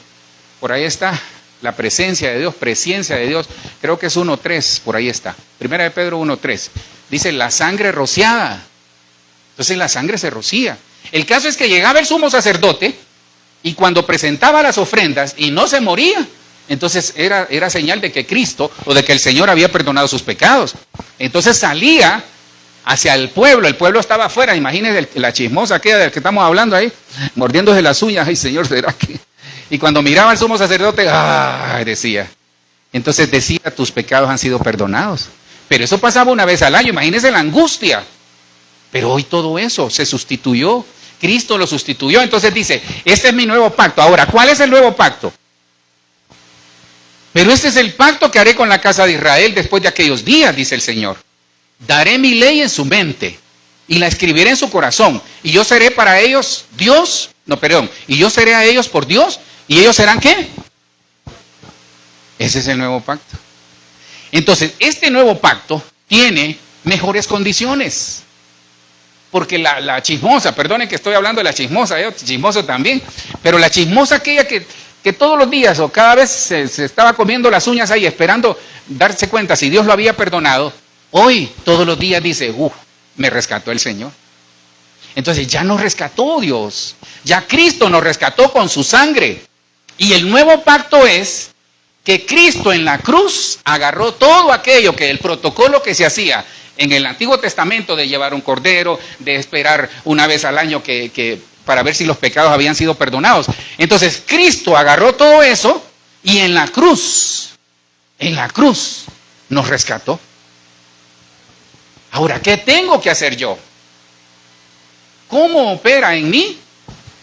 por ahí está, la presencia de Dios, creo que es 1:3, por ahí está. Primera de Pedro 1:3, dice la sangre rociada. Entonces la sangre se rocía. El caso es que llegaba el sumo sacerdote y cuando presentaba las ofrendas y no se moría, entonces era señal de que Cristo o de que el Señor había perdonado sus pecados. Entonces salía hacia el pueblo estaba afuera, imagínense la chismosa aquella de la que estamos hablando ahí, mordiéndose las uñas, ay Señor, ¿será que? Y cuando miraba al sumo sacerdote, decía, entonces decía, tus pecados han sido perdonados. Pero eso pasaba una vez al año, imagínense la angustia. Pero hoy todo eso se sustituyó, Cristo lo sustituyó, entonces dice, este es mi nuevo pacto. Ahora, ¿cuál es el nuevo pacto? Pero este es el pacto que haré con la casa de Israel después de aquellos días, dice el Señor. Daré mi ley en su mente y la escribiré en su corazón. Y yo seré para ellos Dios, y yo seré a ellos por Dios. ¿Y ellos serán qué? Ese es el nuevo pacto. Entonces, este nuevo pacto tiene mejores condiciones. Porque la chismosa, perdonen que estoy hablando de la chismosa, yo chismoso también, pero la chismosa aquella que todos los días o cada vez se estaba comiendo las uñas ahí esperando darse cuenta si Dios lo había perdonado, hoy todos los días dice, me rescató el Señor. Entonces ya nos rescató Dios, ya Cristo nos rescató con su sangre. Y el nuevo pacto es que Cristo en la cruz agarró todo aquello que el protocolo que se hacía en el Antiguo Testamento de llevar un cordero, de esperar una vez al año para ver si los pecados habían sido perdonados. Entonces Cristo agarró todo eso y en la cruz nos rescató. Ahora, ¿qué tengo que hacer yo? ¿Cómo opera en mí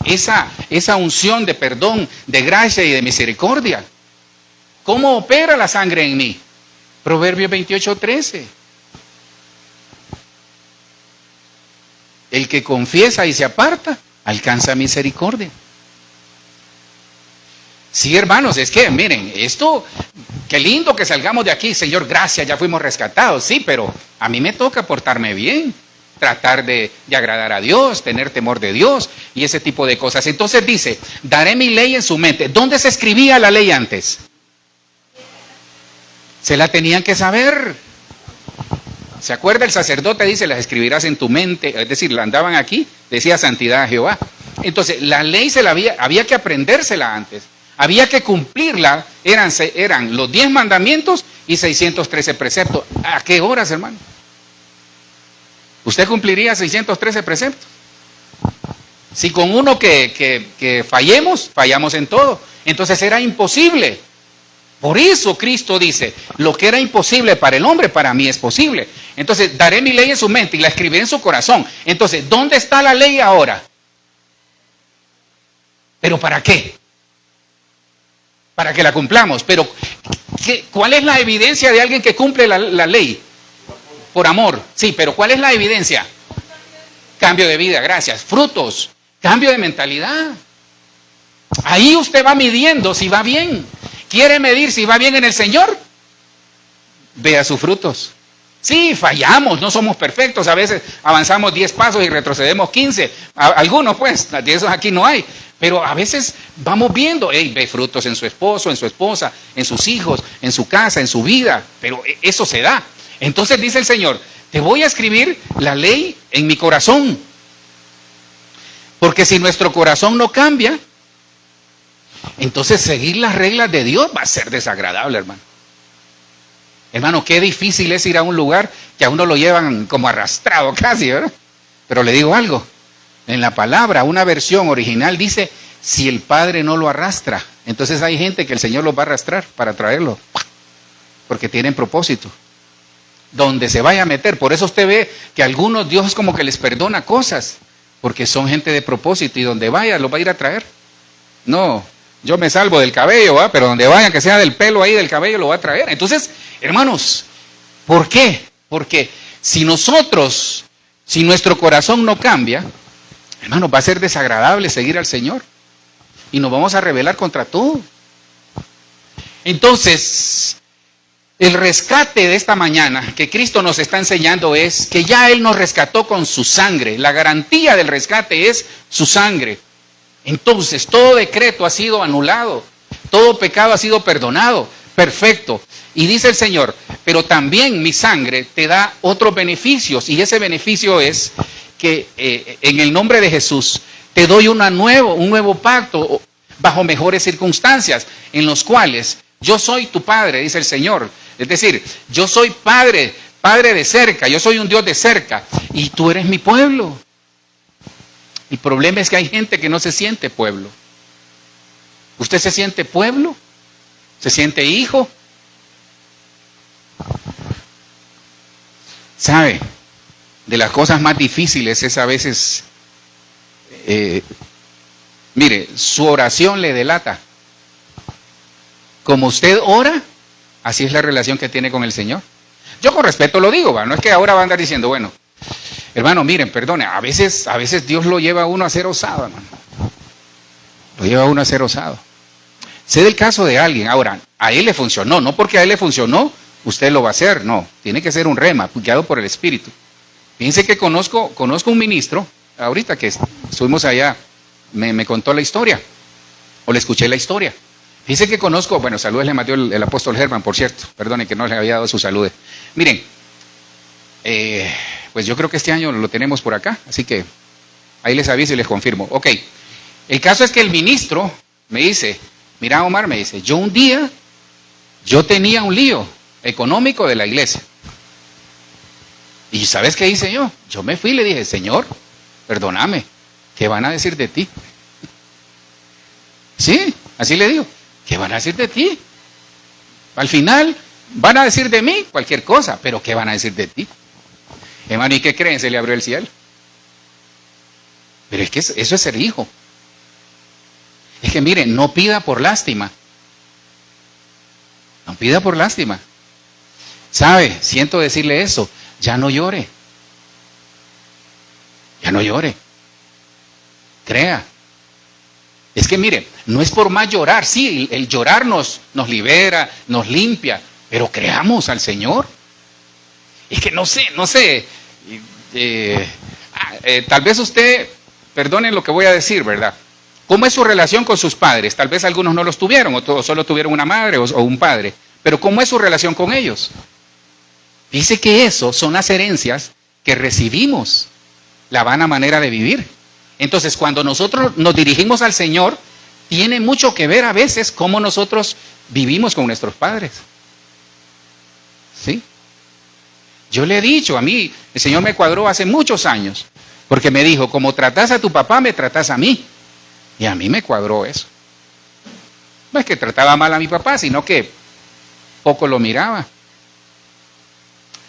esa unción de perdón, de gracia y de misericordia? ¿Cómo opera la sangre en mí? Proverbios 28:13. El que confiesa y se aparta, alcanza misericordia. Sí, hermanos, es que, miren, esto, qué lindo que salgamos de aquí, Señor, gracias, ya fuimos rescatados, sí, pero a mí me toca portarme bien, tratar de agradar a Dios, tener temor de Dios y ese tipo de cosas. Entonces dice, daré mi ley en su mente. ¿Dónde se escribía la ley antes? Se la tenían que saber. ¿Se acuerda? El sacerdote dice, las escribirás en tu mente, es decir, la andaban aquí, decía santidad a Jehová. Entonces, la ley había que aprendérsela antes, había que cumplirla, eran los 10 mandamientos y 613 preceptos. ¿A qué horas, hermano? ¿Usted cumpliría 613 preceptos? Si con uno que fallamos en todo, entonces era imposible. Por eso Cristo dice, lo que era imposible para el hombre, para mí es posible. Entonces, daré mi ley en su mente y la escribiré en su corazón. Entonces, ¿dónde está la ley ahora? ¿Pero para qué? Para que la cumplamos. Pero, ¿cuál es la evidencia de alguien que cumple la ley? Por amor. Sí, pero ¿cuál es la evidencia? Cambio de vida, gracias. Frutos, cambio de mentalidad. Ahí usted va midiendo si va bien. ¿Quiere medir si va bien en el Señor? Vea sus frutos. Sí, fallamos, no somos perfectos. A veces avanzamos 10 pasos y retrocedemos 15. Algunos, pues, de esos aquí no hay. Pero a veces vamos viendo, ve frutos en su esposo, en su esposa, en sus hijos, en su casa, en su vida. Pero eso se da. Entonces dice el Señor, te voy a escribir la ley en mi corazón. Porque si nuestro corazón no cambia, entonces seguir las reglas de Dios va a ser desagradable, hermano. Hermano, qué difícil es ir a un lugar que a uno lo llevan como arrastrado casi, ¿verdad? Pero le digo algo, en la palabra, una versión original dice, si el Padre no lo arrastra, entonces hay gente que el Señor los va a arrastrar para traerlo, porque tienen propósito. Donde se vaya a meter, por eso usted ve que a algunos Dios como que les perdona cosas, porque son gente de propósito y donde vaya los va a ir a traer. No, yo me salvo del cabello, ¿va? Pero donde vaya, que sea del pelo ahí, del cabello, lo va a traer. Entonces, hermanos, ¿por qué? Porque si nuestro corazón no cambia, hermanos, va a ser desagradable seguir al Señor. Y nos vamos a rebelar contra todo. Entonces, el rescate de esta mañana que Cristo nos está enseñando es que ya Él nos rescató con su sangre. La garantía del rescate es su sangre. Entonces, todo decreto ha sido anulado, todo pecado ha sido perdonado, perfecto. Y dice el Señor, pero también mi sangre te da otros beneficios, y ese beneficio es que en el nombre de Jesús te doy un nuevo pacto bajo mejores circunstancias, en los cuales yo soy tu Padre, dice el Señor. Es decir, yo soy Padre de cerca, yo soy un Dios de cerca, y tú eres mi pueblo. El problema es que hay gente que no se siente pueblo. ¿Usted se siente pueblo? ¿Se siente hijo? ¿Sabe? De las cosas más difíciles es a veces, mire, su oración le delata. Como usted ora, así es la relación que tiene con el Señor. Yo con respeto lo digo, ¿va? No es que ahora va a andar diciendo, bueno, hermano, miren, perdone, a veces Dios lo lleva a uno a ser osado, hermano. Lo lleva a uno a ser osado. Sé del caso de alguien, ahora, a él le funcionó, no porque a él le funcionó, usted lo va a hacer. No, tiene que ser un rema, guiado por el Espíritu. Fíjense que conozco un ministro, ahorita que estuvimos allá, me contó la historia, o le escuché la historia. Fíjense que conozco, bueno, saludos le mandó el apóstol Germán, por cierto, perdone que no le había dado sus saludos. Miren, pues yo creo que este año lo tenemos por acá, así que ahí les aviso y les confirmo. Ok, el caso es que el ministro me dice, mira Omar, me dice, yo un día, yo tenía un lío económico de la iglesia. ¿Y sabes qué hice yo? Yo me fui y le dije, Señor, perdóname, ¿qué van a decir de ti? Sí, así le digo, ¿qué van a decir de ti? Al final, van a decir de mí cualquier cosa, pero ¿qué van a decir de ti? Hermano, ¿y qué creen? Se le abrió el cielo. Pero es que eso es ser hijo. Es que miren, no pida por lástima. No pida por lástima. ¿Sabe? Siento decirle eso. Ya no llore. Ya no llore. Crea. Es que mire, no es por más llorar. Sí, el llorar nos libera, nos limpia. Pero creamos al Señor. Es que no sé. Tal vez usted, perdonen lo que voy a decir, ¿verdad? ¿Cómo es su relación con sus padres? Tal vez algunos no los tuvieron, o todos solo tuvieron una madre o un padre. Pero ¿cómo es su relación con ellos? Dice que eso son las herencias que recibimos, la vana manera de vivir. Entonces, cuando nosotros nos dirigimos al Señor, tiene mucho que ver a veces cómo nosotros vivimos con nuestros padres. ¿Sí? Yo le he dicho, a mí, el Señor me cuadró hace muchos años, porque me dijo, como tratás a tu papá, me tratás a mí. Y a mí me cuadró eso. No es que trataba mal a mi papá, sino que poco lo miraba.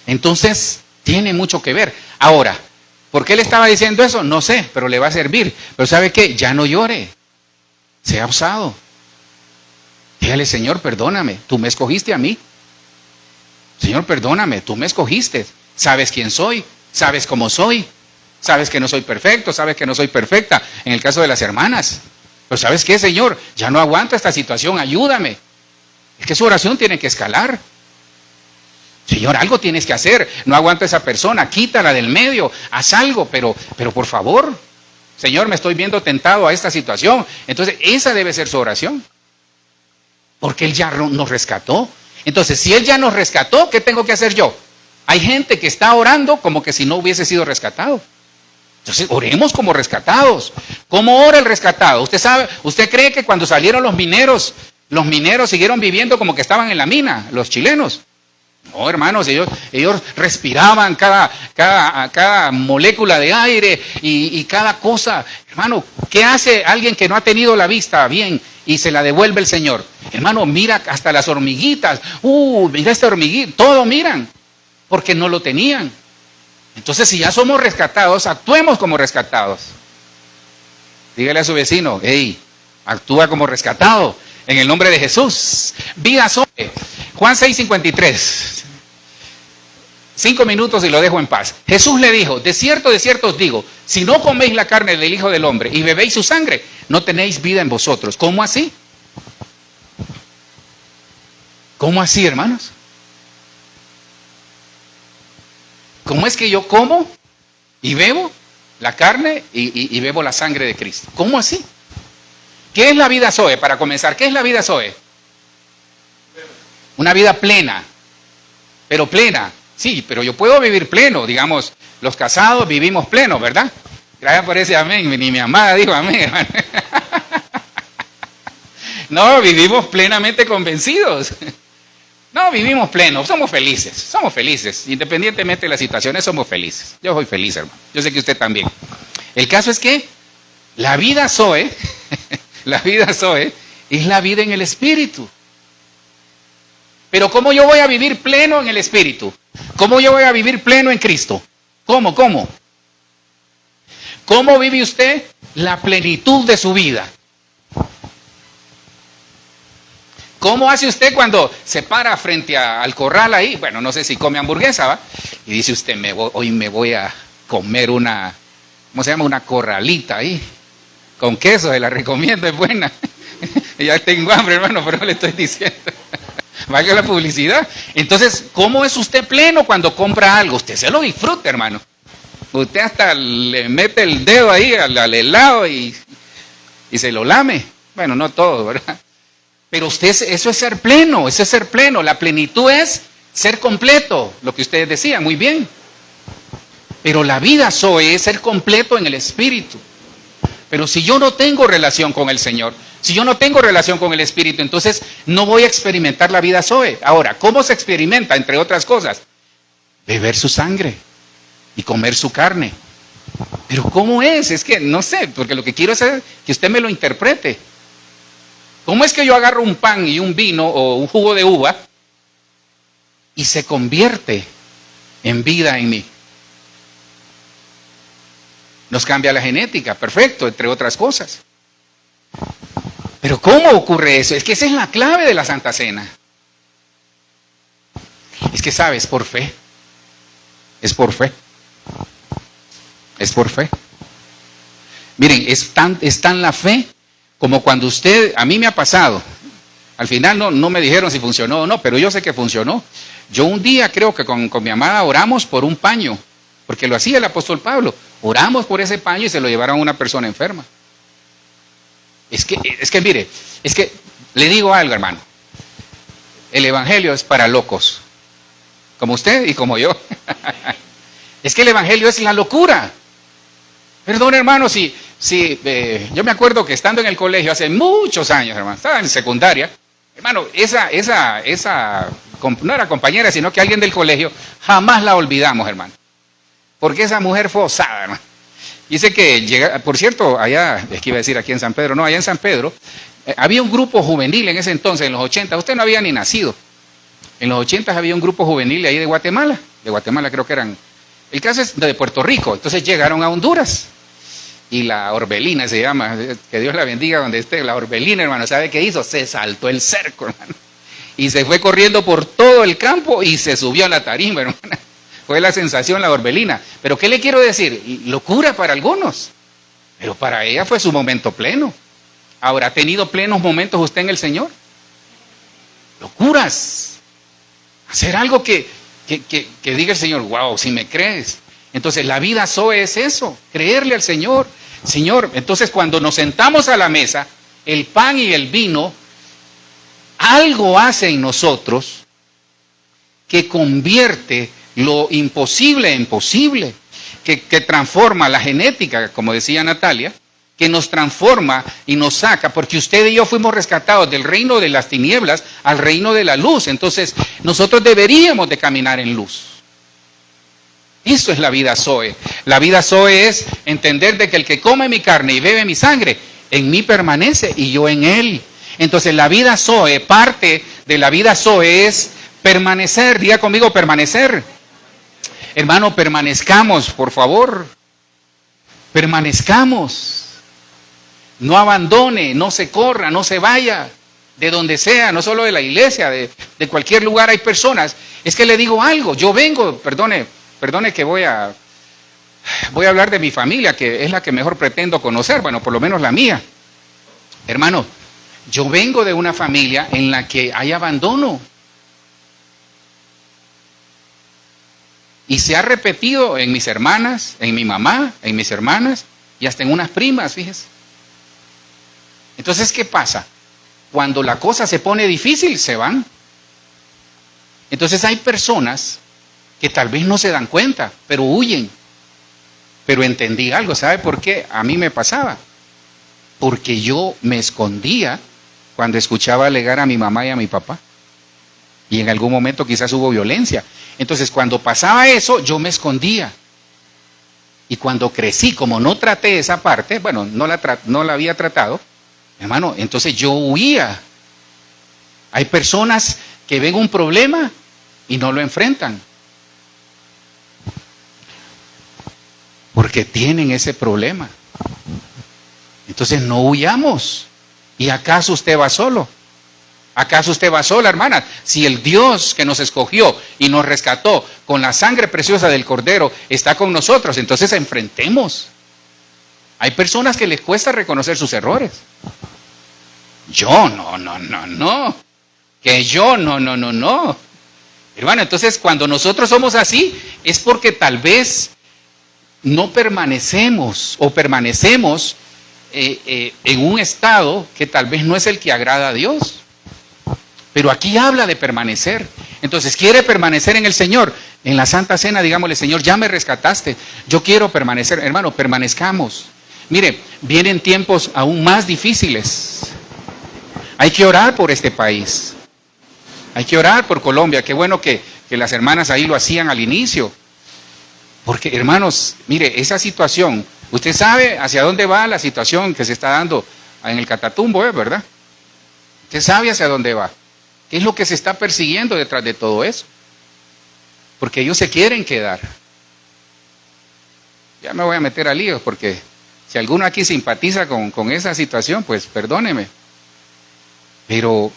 Entonces, tiene mucho que ver. Ahora, ¿por qué le estaba diciendo eso? No sé, pero le va a servir. Pero ¿sabe qué? Ya no llore. Sea osado. Dígale, Señor, perdóname, tú me escogiste a mí. Señor, perdóname, tú me escogiste. Sabes quién soy, sabes cómo soy. Sabes que no soy perfecto, sabes que no soy perfecta. En el caso de las hermanas. Pero ¿sabes qué, Señor? Ya no aguanto esta situación, ayúdame. Es que su oración tiene que escalar. Señor, algo tienes que hacer. No aguanto a esa persona, quítala del medio, haz algo, pero por favor. Señor, me estoy viendo tentado a esta situación. Entonces, esa debe ser su oración. Porque Él ya nos rescató. Entonces, si Él ya nos rescató, ¿qué tengo que hacer yo? Hay gente que está orando como que si no hubiese sido rescatado. Entonces, oremos como rescatados. ¿Cómo ora el rescatado? Usted sabe, usted cree que cuando salieron los mineros siguieron viviendo como que estaban en la mina, los chilenos. No, hermanos, ellos respiraban cada molécula de aire y cada cosa. Hermano, ¿qué hace alguien que no ha tenido la vista bien y se la devuelve el Señor? Hermano, mira hasta las hormiguitas. Mira esta hormiguita. Todo miran, porque no lo tenían. Entonces, si ya somos rescatados, actuemos como rescatados. Dígale a su vecino, hey, actúa como rescatado. En el nombre de Jesús. Vida sobre. Juan 6:53. 5 minutos y lo dejo en paz. Jesús le dijo, de cierto os digo, si no coméis la carne del Hijo del Hombre y bebéis su sangre, no tenéis vida en vosotros. ¿Cómo así? ¿Cómo así, hermanos? ¿Cómo es que yo como y bebo la carne y bebo la sangre de Cristo? ¿Cómo así? ¿Qué es la vida Zoe? Para comenzar, ¿qué es la vida Zoe? Una vida plena. Pero plena. Sí, pero yo puedo vivir pleno. Digamos, los casados vivimos pleno, ¿verdad? Gracias por ese amén. Ni mi amada dijo amén, hermano. No, vivimos plenamente convencidos. No, vivimos plenos, somos felices, independientemente de las situaciones, somos felices. Yo soy feliz, hermano, yo sé que usted también. El caso es que la vida Zoe, es la vida en el Espíritu. Pero ¿cómo yo voy a vivir pleno en el Espíritu? ¿Cómo yo voy a vivir pleno en Cristo? ¿Cómo? ¿Cómo vive usted la plenitud de su vida? ¿Cómo hace usted cuando se para frente al corral ahí? Bueno, no sé si come hamburguesa, ¿va? Y dice usted, hoy me voy a comer una, ¿cómo se llama? Una corralita ahí, con queso, se la recomiendo, es buena. Ya tengo hambre, hermano, pero le estoy diciendo. valga la publicidad. Entonces, ¿cómo es usted pleno cuando compra algo? Usted se lo disfruta, hermano. Usted hasta le mete el dedo ahí al helado y se lo lame. Bueno, no todo, ¿verdad? Pero usted, eso es ser pleno, eso es ser pleno. La plenitud es ser completo, lo que ustedes decían, muy bien. Pero la vida Zoe es ser completo en el Espíritu. Pero si yo no tengo relación con el Señor, si yo no tengo relación con el Espíritu, entonces no voy a experimentar la vida Zoe. Ahora, ¿cómo se experimenta? Entre otras cosas, beber su sangre y comer su carne. Pero ¿cómo es? Es que no sé, porque lo que quiero es que usted me lo interprete. ¿Cómo es que yo agarro un pan y un vino o un jugo de uva y se convierte en vida en mí? Nos cambia la genética, perfecto, entre otras cosas. Pero ¿cómo ocurre eso? Es que esa es la clave de la Santa Cena. Es que sabes, por fe. Es por fe. Es por fe. Miren, es tan la fe como cuando usted, a mí me ha pasado, al final no me dijeron si funcionó o no, pero yo sé que funcionó. Yo un día creo que con mi amada oramos por un paño, porque lo hacía el apóstol Pablo. Oramos por ese paño y se lo llevaron a una persona enferma. Es que mire, es que le digo algo, hermano. El evangelio es para locos, como usted y como yo. Es que el evangelio es la locura. Perdón, hermano, si yo me acuerdo que estando en el colegio hace muchos años, hermano, estaba en secundaria, hermano, esa no era compañera, sino que alguien del colegio, jamás la olvidamos, hermano. Porque esa mujer fue osada, hermano. Dice que llega, por cierto, allá, es que iba a decir aquí en San Pedro, no, allá en San Pedro, había un grupo juvenil en ese entonces, en los 80, usted no había ni nacido. En los 80 había un grupo juvenil ahí de Guatemala creo que eran, el caso es de Puerto Rico, entonces llegaron a Honduras. Y la Orbelina se llama, que Dios la bendiga donde esté, la Orbelina, hermano, ¿sabe qué hizo? Se saltó el cerco, hermano. Y se fue corriendo por todo el campo y se subió a la tarima, hermano. Fue la sensación la Orbelina. Pero ¿qué le quiero decir? Locura para algunos. Pero para ella fue su momento pleno. Ahora, ¿ha tenido plenos momentos usted en el Señor? Locuras. Hacer algo que diga el Señor, wow, si me crees. Entonces la vida Zoe es eso, creerle al Señor. Señor, entonces cuando nos sentamos a la mesa, el pan y el vino, algo hace en nosotros que convierte lo imposible en posible, que transforma la genética, como decía Natalia, que nos transforma y nos saca, porque usted y yo fuimos rescatados del reino de las tinieblas al reino de la luz. Entonces nosotros deberíamos de caminar en luz. Eso es la vida Zoe. La vida Zoe es entender de que el que come mi carne y bebe mi sangre, en mí permanece y yo en él. Entonces la vida Zoe, parte de la vida Zoe es permanecer. Diga conmigo, permanecer. Hermano, permanezcamos, por favor. Permanezcamos. No abandone, no se corra, no se vaya. De donde sea, no solo de la iglesia, de cualquier lugar hay personas. Es que le digo algo, yo vengo, perdone que voy a hablar de mi familia, que es la que mejor pretendo conocer, bueno, por lo menos la mía. Hermano, yo vengo de una familia en la que hay abandono. Y se ha repetido en mis hermanas, en mi mamá, en mis hermanas y hasta en unas primas, fíjese. Entonces, ¿qué pasa? Cuando la cosa se pone difícil, se van. Entonces hay personas que tal vez no se dan cuenta, pero huyen. Pero entendí algo, ¿sabe por qué? A mí me pasaba. Porque yo me escondía cuando escuchaba alegar a mi mamá y a mi papá. Y en algún momento quizás hubo violencia. Entonces cuando pasaba eso, yo me escondía. Y cuando crecí, como no traté esa parte, bueno, no la había tratado, hermano, entonces yo huía. Hay personas que ven un problema y no lo enfrentan. Porque tienen ese problema. Entonces no huyamos. ¿Y acaso usted va solo? ¿Acaso usted va sola, hermana? Si el Dios que nos escogió y nos rescató con la sangre preciosa del Cordero está con nosotros, entonces enfrentemos. Hay personas que les cuesta reconocer sus errores. Yo no. que yo, no. Hermano, entonces cuando nosotros somos así, es porque tal vez no permanecemos o permanecemos en un estado que tal vez no es el que agrada a Dios. Pero aquí habla de permanecer. Entonces, ¿quiere permanecer en el Señor? En la Santa Cena, digámosle, Señor, ya me rescataste, yo quiero permanecer. Hermano, permanezcamos. Mire, vienen tiempos aún más difíciles. Hay que orar por este país. Hay que orar por Colombia. Qué bueno que las hermanas ahí lo hacían al inicio. Porque, hermanos, mire, esa situación, usted sabe hacia dónde va la situación que se está dando en el Catatumbo, ¿verdad? Usted sabe hacia dónde va. ¿Qué es lo que se está persiguiendo detrás de todo eso? Porque ellos se quieren quedar. Ya me voy a meter a líos, porque si alguno aquí simpatiza con esa situación, pues perdóneme. Pero,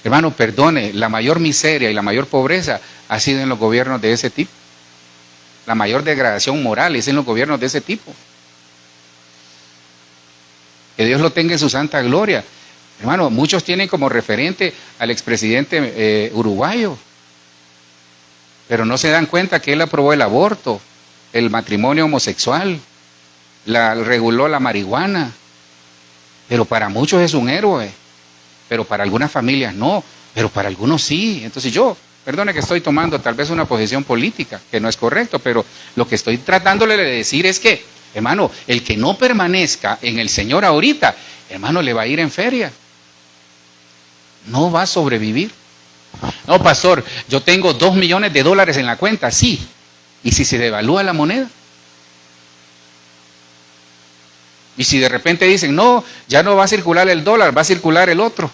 hermano, perdone, la mayor miseria y la mayor pobreza ha sido en los gobiernos de ese tipo. La mayor degradación moral es en los gobiernos de ese tipo. Que Dios lo tenga en su santa gloria. Hermano, muchos tienen como referente al expresidente uruguayo, pero no se dan cuenta que él aprobó el aborto, el matrimonio homosexual, reguló la marihuana, pero para muchos es un héroe, pero para algunas familias no, pero para algunos sí. Entonces perdone que estoy tomando tal vez una posición política, que no es correcto, pero lo que estoy tratándole de decir es que, hermano, el que no permanezca en el Señor ahorita, hermano, le va a ir en feria. No va a sobrevivir. No, pastor, yo tengo $2 millones en la cuenta, sí. ¿Y si se devalúa la moneda? Y si de repente dicen, no, ya no va a circular el dólar, va a circular el otro.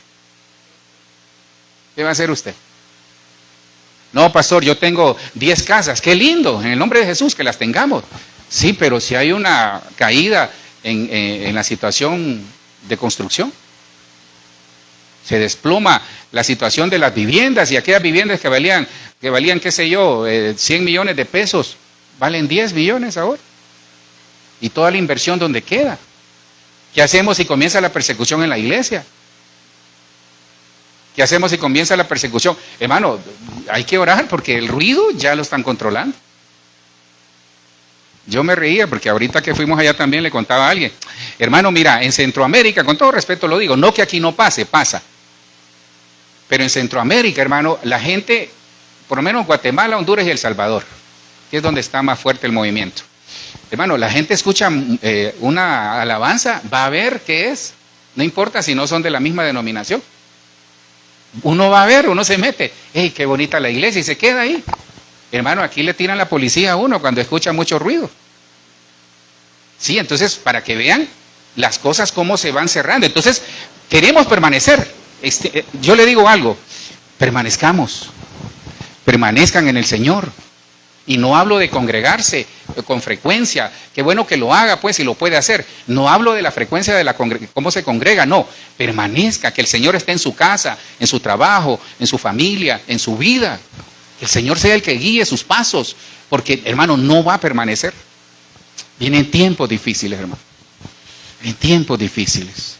¿Qué va a hacer usted? No, pastor, yo tengo 10 casas, qué lindo, en el nombre de Jesús que las tengamos. Sí, pero si hay una caída en la situación de construcción, se desploma la situación de las viviendas, y aquellas viviendas que valían, qué sé yo, 100 millones de pesos, valen 10 millones ahora. Y toda la inversión, ¿dónde queda? ¿Qué hacemos si comienza la persecución en la iglesia? ¿Qué hacemos si comienza la persecución? Hermano, hay que orar porque el ruido ya lo están controlando. Yo me reía porque ahorita que fuimos allá también le contaba a alguien, hermano, mira, en Centroamérica, con todo respeto lo digo, no que aquí no pase, pasa. Pero en Centroamérica, hermano, la gente, por lo menos Guatemala, Honduras y El Salvador, que es donde está más fuerte el movimiento. Hermano, la gente escucha una alabanza, va a ver qué es, no importa si no son de la misma denominación. Uno va a ver, uno se mete, ¡hey, qué bonita la iglesia! Y se queda ahí. Hermano, aquí le tiran la policía a uno cuando escucha mucho ruido. Sí, entonces, para que vean las cosas cómo se van cerrando. Entonces, queremos permanecer. Yo le digo algo, permanezcamos, permanezcan en el Señor. Y no hablo de congregarse con frecuencia, qué bueno que lo haga pues y lo puede hacer. No hablo de la frecuencia de cómo se congrega, no. Permanezca, que el Señor esté en su casa, en su trabajo, en su familia, en su vida. Que el Señor sea el que guíe sus pasos, porque hermano, no va a permanecer. Vienen tiempos difíciles, hermano. Vienen tiempos difíciles.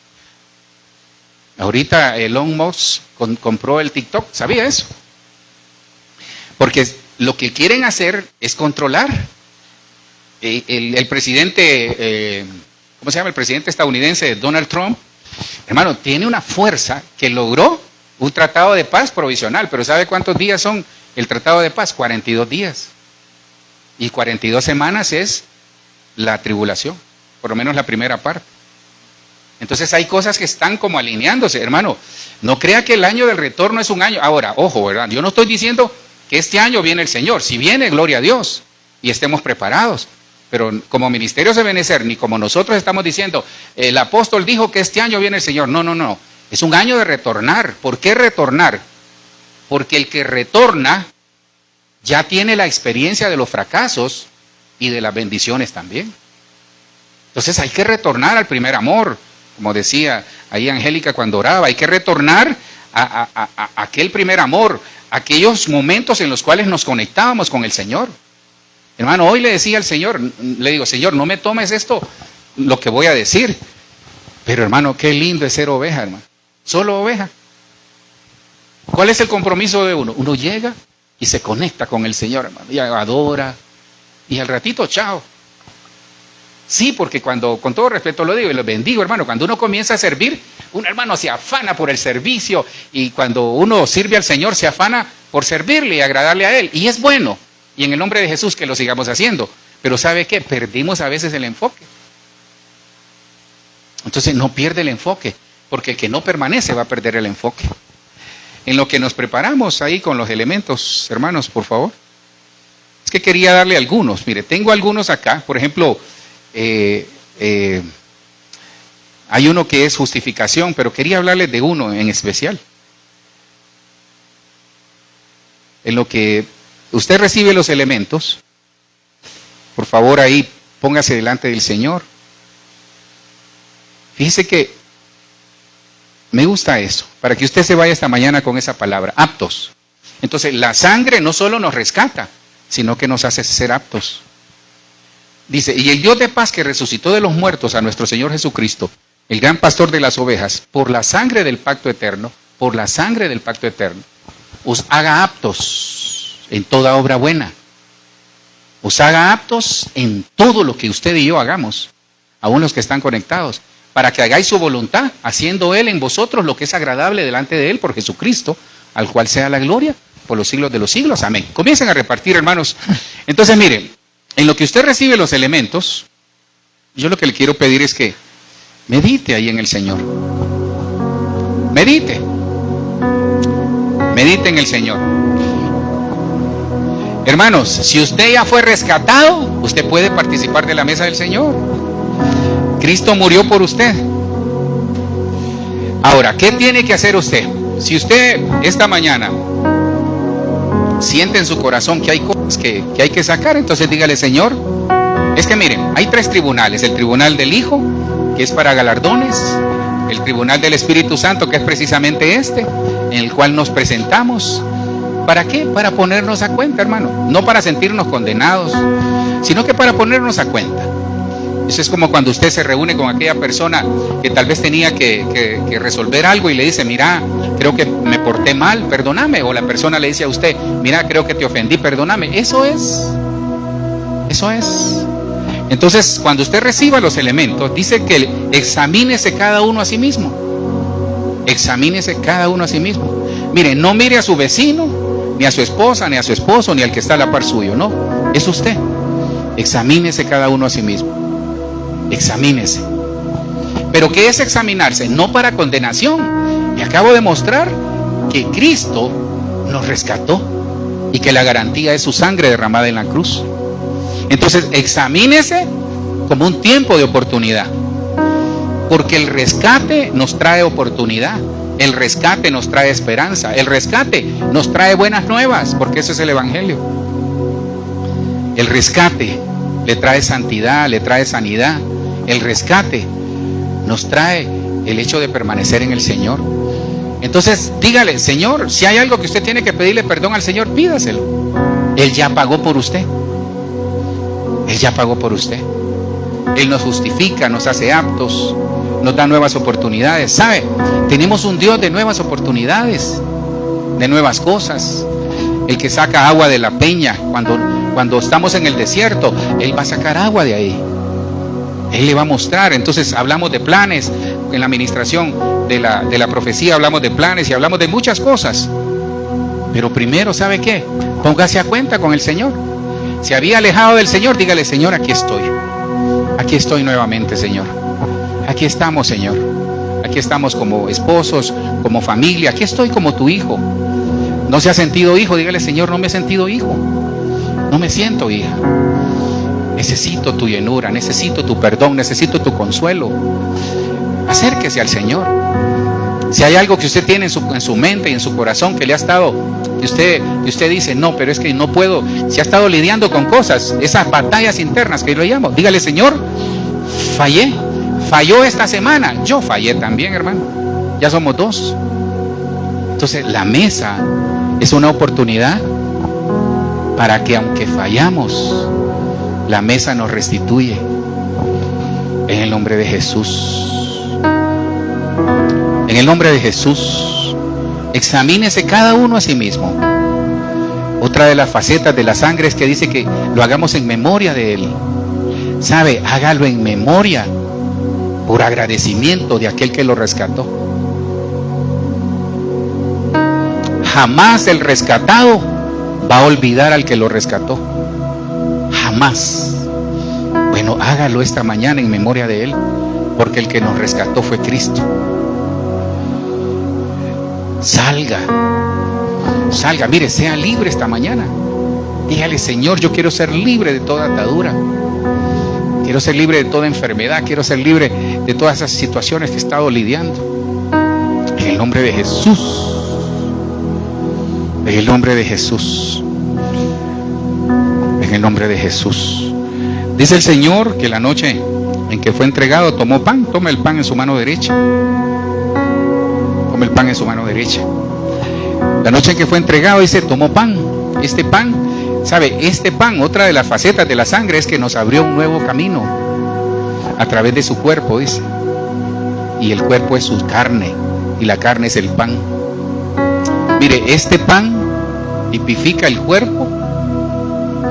Ahorita Elon Musk compró el TikTok, ¿sabía eso? Porque lo que quieren hacer es controlar. El presidente, ¿cómo se llama? El presidente estadounidense, Donald Trump, hermano, tiene una fuerza que logró un tratado de paz provisional, pero ¿sabe cuántos días son el tratado de paz? 42 días. Y 42 semanas es la tribulación, por lo menos la primera parte. Entonces hay cosas que están como alineándose, hermano. No crea que el año del retorno es un año. Ahora, ojo, ¿verdad? Yo no estoy diciendo que este año viene el Señor. Si viene, gloria a Dios, y estemos preparados. Pero como Ministerio de Benecer, ni como nosotros estamos diciendo, el apóstol dijo que este año viene el Señor. No, no, no. Es un año de retornar. ¿Por qué retornar? Porque el que retorna ya tiene la experiencia de los fracasos y de las bendiciones también. Entonces hay que retornar al primer amor. Como decía ahí Angélica cuando oraba, hay que retornar a aquel primer amor, aquellos momentos en los cuales nos conectábamos con el Señor. Hermano, hoy le decía al Señor, le digo, Señor, no me tomes esto, lo que voy a decir. Pero hermano, qué lindo es ser oveja, hermano. Solo oveja. ¿Cuál es el compromiso de uno? Uno llega y se conecta con el Señor, hermano, y adora, y al ratito, chao. Sí, porque cuando, con todo respeto lo digo y lo bendigo, hermano, cuando uno comienza a servir, un hermano se afana por el servicio, y cuando uno sirve al Señor se afana por servirle y agradarle a Él, y es bueno, y en el nombre de Jesús que lo sigamos haciendo, pero ¿sabe qué? Perdimos a veces el enfoque. Entonces no pierde el enfoque, porque el que no permanece va a perder el enfoque. En lo que nos preparamos ahí con los elementos, hermanos, por favor. Es que quería darle algunos. Mire, tengo algunos acá. Por ejemplo, hay uno que es justificación, pero quería hablarles de uno en especial. En lo que usted recibe los elementos, por favor ahí póngase delante del Señor. Fíjese que me gusta eso, para que usted se vaya esta mañana con esa palabra, aptos. Entonces, la sangre no solo nos rescata, sino que nos hace ser aptos. Dice, y el Dios de paz que resucitó de los muertos a nuestro Señor Jesucristo, el gran pastor de las ovejas, por la sangre del pacto eterno, os haga aptos en toda obra buena. Os haga aptos en todo lo que usted y yo hagamos, aún los que están conectados, para que hagáis su voluntad, haciendo Él en vosotros lo que es agradable delante de Él por Jesucristo, al cual sea la gloria por los siglos de los siglos. Amén. Comiencen a repartir, hermanos. Entonces, miren, en lo que usted recibe los elementos, yo lo que le quiero pedir es que medite ahí en el Señor. Medite. Medite en el Señor. Hermanos, si usted ya fue rescatado, usted puede participar de la mesa del Señor. Cristo murió por usted. Ahora, ¿qué tiene que hacer usted? Si usted esta mañana siente en su corazón que hay cosas que hay que sacar, entonces dígale, Señor, es que miren, hay 3 tribunales: el tribunal del Hijo, que es para galardones; el tribunal del Espíritu Santo, que es precisamente este, en el cual nos presentamos. ¿Para qué? Para ponernos a cuenta, hermano. No para sentirnos condenados, sino que para ponernos a cuenta. Eso es como cuando usted se reúne con aquella persona que tal vez tenía que resolver algo y le dice, mira, creo que me porté mal, perdóname. O la persona le dice a usted, mira, creo que te ofendí, perdóname. Eso es. Entonces, cuando usted reciba los elementos, dice que examínese cada uno a sí mismo. Examínese cada uno a sí mismo. Mire, no mire a su vecino, ni a su esposa, ni a su esposo, ni al que está a la par suyo, no. Es usted. Examínese cada uno a sí mismo. Examínese. ¿Pero qué es examinarse? No para condenación. Y acabo de mostrar que Cristo nos rescató y que la garantía es su sangre derramada en la cruz. Entonces, examínese como un tiempo de oportunidad. Porque el rescate nos trae oportunidad. El rescate nos trae esperanza. El rescate nos trae buenas nuevas, porque eso es el Evangelio. El rescate le trae santidad, le trae sanidad. El rescate nos trae el hecho de permanecer en el Señor. Entonces, dígale, Señor, si hay algo que usted tiene que pedirle perdón al Señor, pídaselo. Él ya pagó por usted. Él ya pagó por usted. Él nos justifica, nos hace aptos, nos da nuevas oportunidades. ¿Sabe? Tenemos un Dios de nuevas oportunidades, de nuevas cosas. El que saca agua de la peña cuando estamos en el desierto, Él va a sacar agua de ahí. Él le va a mostrar. Entonces hablamos de planes. En la administración de la profecía hablamos de planes y hablamos de muchas cosas. Pero primero, ¿sabe qué? Póngase a cuenta con el Señor. Se había alejado del Señor, dígale, Señor, aquí estoy. Aquí estoy nuevamente, Señor. Aquí estamos, Señor. Aquí estamos como esposos, como familia. Aquí estoy como tu hijo. No se ha sentido hijo, dígale, Señor, no me he sentido hijo. No me siento hija. Necesito tu llenura, necesito tu perdón, necesito tu consuelo. Acérquese al Señor. Si hay algo que usted tiene en su mente y en su corazón que le ha estado, que usted dice, no, pero es que no puedo, si ha estado lidiando con cosas, esas batallas internas que yo le llamo, dígale, Señor, falló esta semana, yo fallé también, hermano, ya somos 2. Entonces la mesa es una oportunidad para que aunque fallamos, la mesa nos restituye. En el nombre de Jesús. En el nombre de Jesús. Examínese cada uno a sí mismo. Otra de las facetas de la sangre es que dice que lo hagamos en memoria de Él. ¿Sabe? Hágalo en memoria, por agradecimiento de aquel que lo rescató. Jamás el rescatado va a olvidar al que lo rescató. Jamás. Bueno, hágalo esta mañana en memoria de Él, porque el que nos rescató fue Cristo. Salga, mire, sea libre esta mañana. Dígale: Señor, yo quiero ser libre de toda atadura. Quiero ser libre de toda enfermedad. Quiero ser libre de todas esas situaciones que he estado lidiando. En el nombre de Jesús. En el nombre de Jesús. En el nombre de Jesús. Dice el Señor que la noche en que fue entregado tomó pan. Toma el pan en su mano derecha. Toma el pan en su mano derecha. La noche en que fue entregado, dice, tomó pan. Este pan, ¿sabe? Este pan, otra de las facetas de la sangre, es que nos abrió un nuevo camino a través de su cuerpo, dice. Y el cuerpo es su carne, y la carne es el pan. Mire, este pan tipifica el cuerpo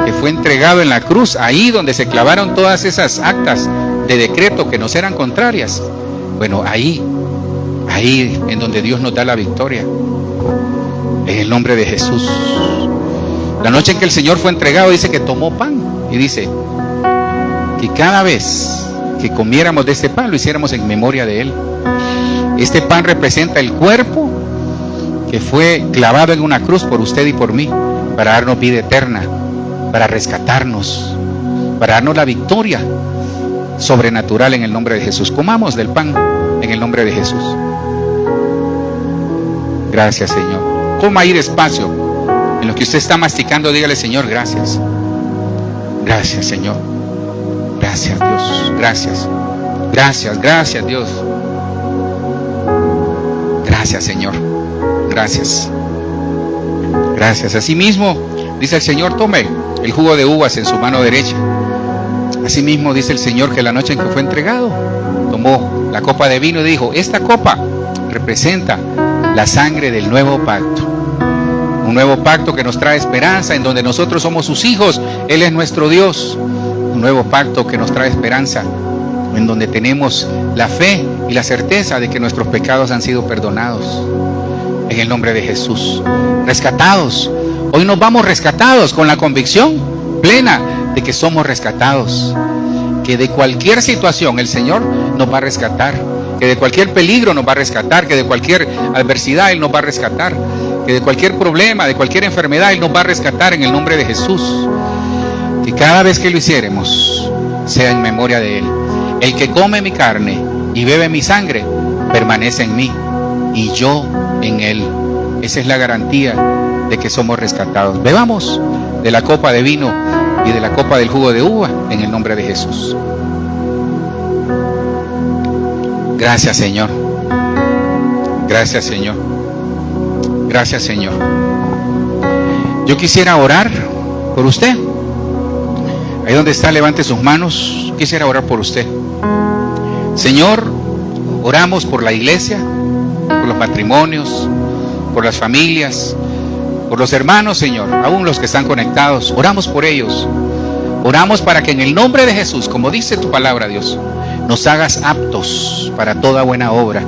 que fue entregado en la cruz, ahí donde se clavaron todas esas actas de decreto que nos eran contrarias. Bueno, ahí en donde Dios nos da la victoria. En el nombre de Jesús. La noche en que el Señor fue entregado, dice que tomó pan. Y dice que cada vez que comiéramos de este pan, lo hiciéramos en memoria de Él. Este pan representa el cuerpo que fue clavado en una cruz por usted y por mí, para darnos vida eterna, para rescatarnos, para darnos la victoria sobrenatural en el nombre de Jesús. Comamos del pan en el nombre de Jesús. Gracias, Señor. Coma ahí despacio. En lo que usted está masticando, dígale: Señor, gracias. Gracias, Señor. Gracias, Dios. Gracias. Gracias, gracias, Dios. Gracias, Señor. Gracias. Gracias. Asimismo, dice el Señor, tome el jugo de uvas en su mano derecha. Asimismo, dice el Señor que la noche en que fue entregado, tomó la copa de vino y dijo: esta copa representa la sangre del nuevo pacto. Un nuevo pacto que nos trae esperanza, en donde nosotros somos sus hijos. Él es nuestro Dios. Un nuevo pacto que nos trae esperanza, en donde tenemos la fe y la certeza de que nuestros pecados han sido perdonados. En el nombre de Jesús. Rescatados. Hoy nos vamos rescatados con la convicción plena de que somos rescatados. Que de cualquier situación el Señor nos va a rescatar. Que de cualquier peligro nos va a rescatar, que de cualquier adversidad Él nos va a rescatar, que de cualquier problema, de cualquier enfermedad Él nos va a rescatar en el nombre de Jesús. Que cada vez que lo hiciéramos sea en memoria de Él. El que come mi carne y bebe mi sangre permanece en mí y yo en Él. Esa es la garantía de que somos rescatados. Bebamos de la copa de vino y de la copa del jugo de uva en el nombre de Jesús. Gracias, Señor. Gracias, Señor. Gracias, Señor. Yo quisiera orar por usted. Ahí donde está, levante sus manos. Quisiera orar por usted. Señor, oramos por la iglesia, por los matrimonios, por las familias, por los hermanos, Señor, aún los que están conectados. Oramos por ellos. Oramos para que en el nombre de Jesús, como dice tu palabra, Dios, nos hagas aptos para toda buena obra.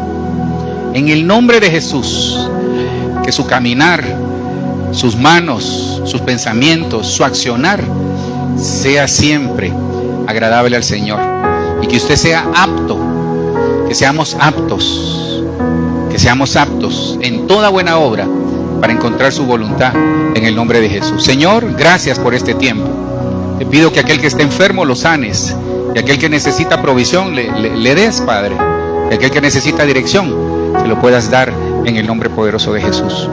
En el nombre de Jesús, que su caminar, sus manos, sus pensamientos, su accionar sea siempre agradable al Señor. Y que usted sea apto, que seamos aptos en toda buena obra para encontrar su voluntad en el nombre de Jesús. Señor, gracias por este tiempo. Te pido que aquel que esté enfermo lo sanes. Y aquel que necesita provisión le des, Padre. Y aquel que necesita dirección, se lo puedas dar en el nombre poderoso de Jesús.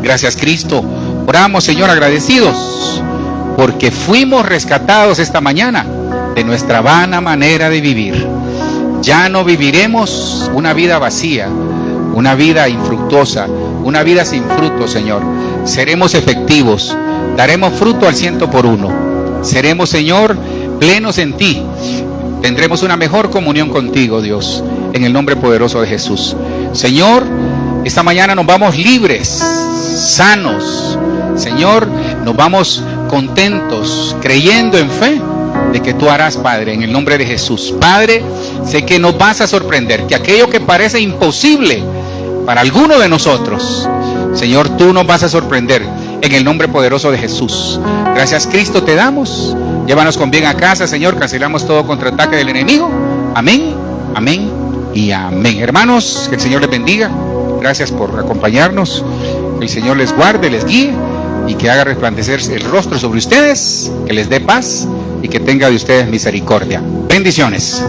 Gracias, Cristo. Oramos, Señor, agradecidos porque fuimos rescatados esta mañana de nuestra vana manera de vivir. Ya no viviremos una vida vacía, una vida infructuosa, una vida sin fruto, Señor. Seremos efectivos, daremos fruto al 100%. Seremos, Señor, plenos en ti. Tendremos una mejor comunión contigo, Dios, en el nombre poderoso de Jesús. Señor, Esta mañana nos vamos libres, sanos. Señor, nos vamos contentos, creyendo en fe de que tú harás, Padre, en el nombre de Jesús. Padre, sé que nos vas a sorprender, que aquello que parece imposible para alguno de nosotros, Señor, tú nos vas a sorprender en el nombre poderoso de Jesús. Gracias, Cristo, te damos. Llévanos con bien a casa, Señor. Cancelamos todo contraataque del enemigo. Amén, amén y amén. Hermanos, que el Señor les bendiga. Gracias por acompañarnos. Que el Señor les guarde, les guíe y que haga resplandecer el rostro sobre ustedes, que les dé paz y que tenga de ustedes misericordia. Bendiciones.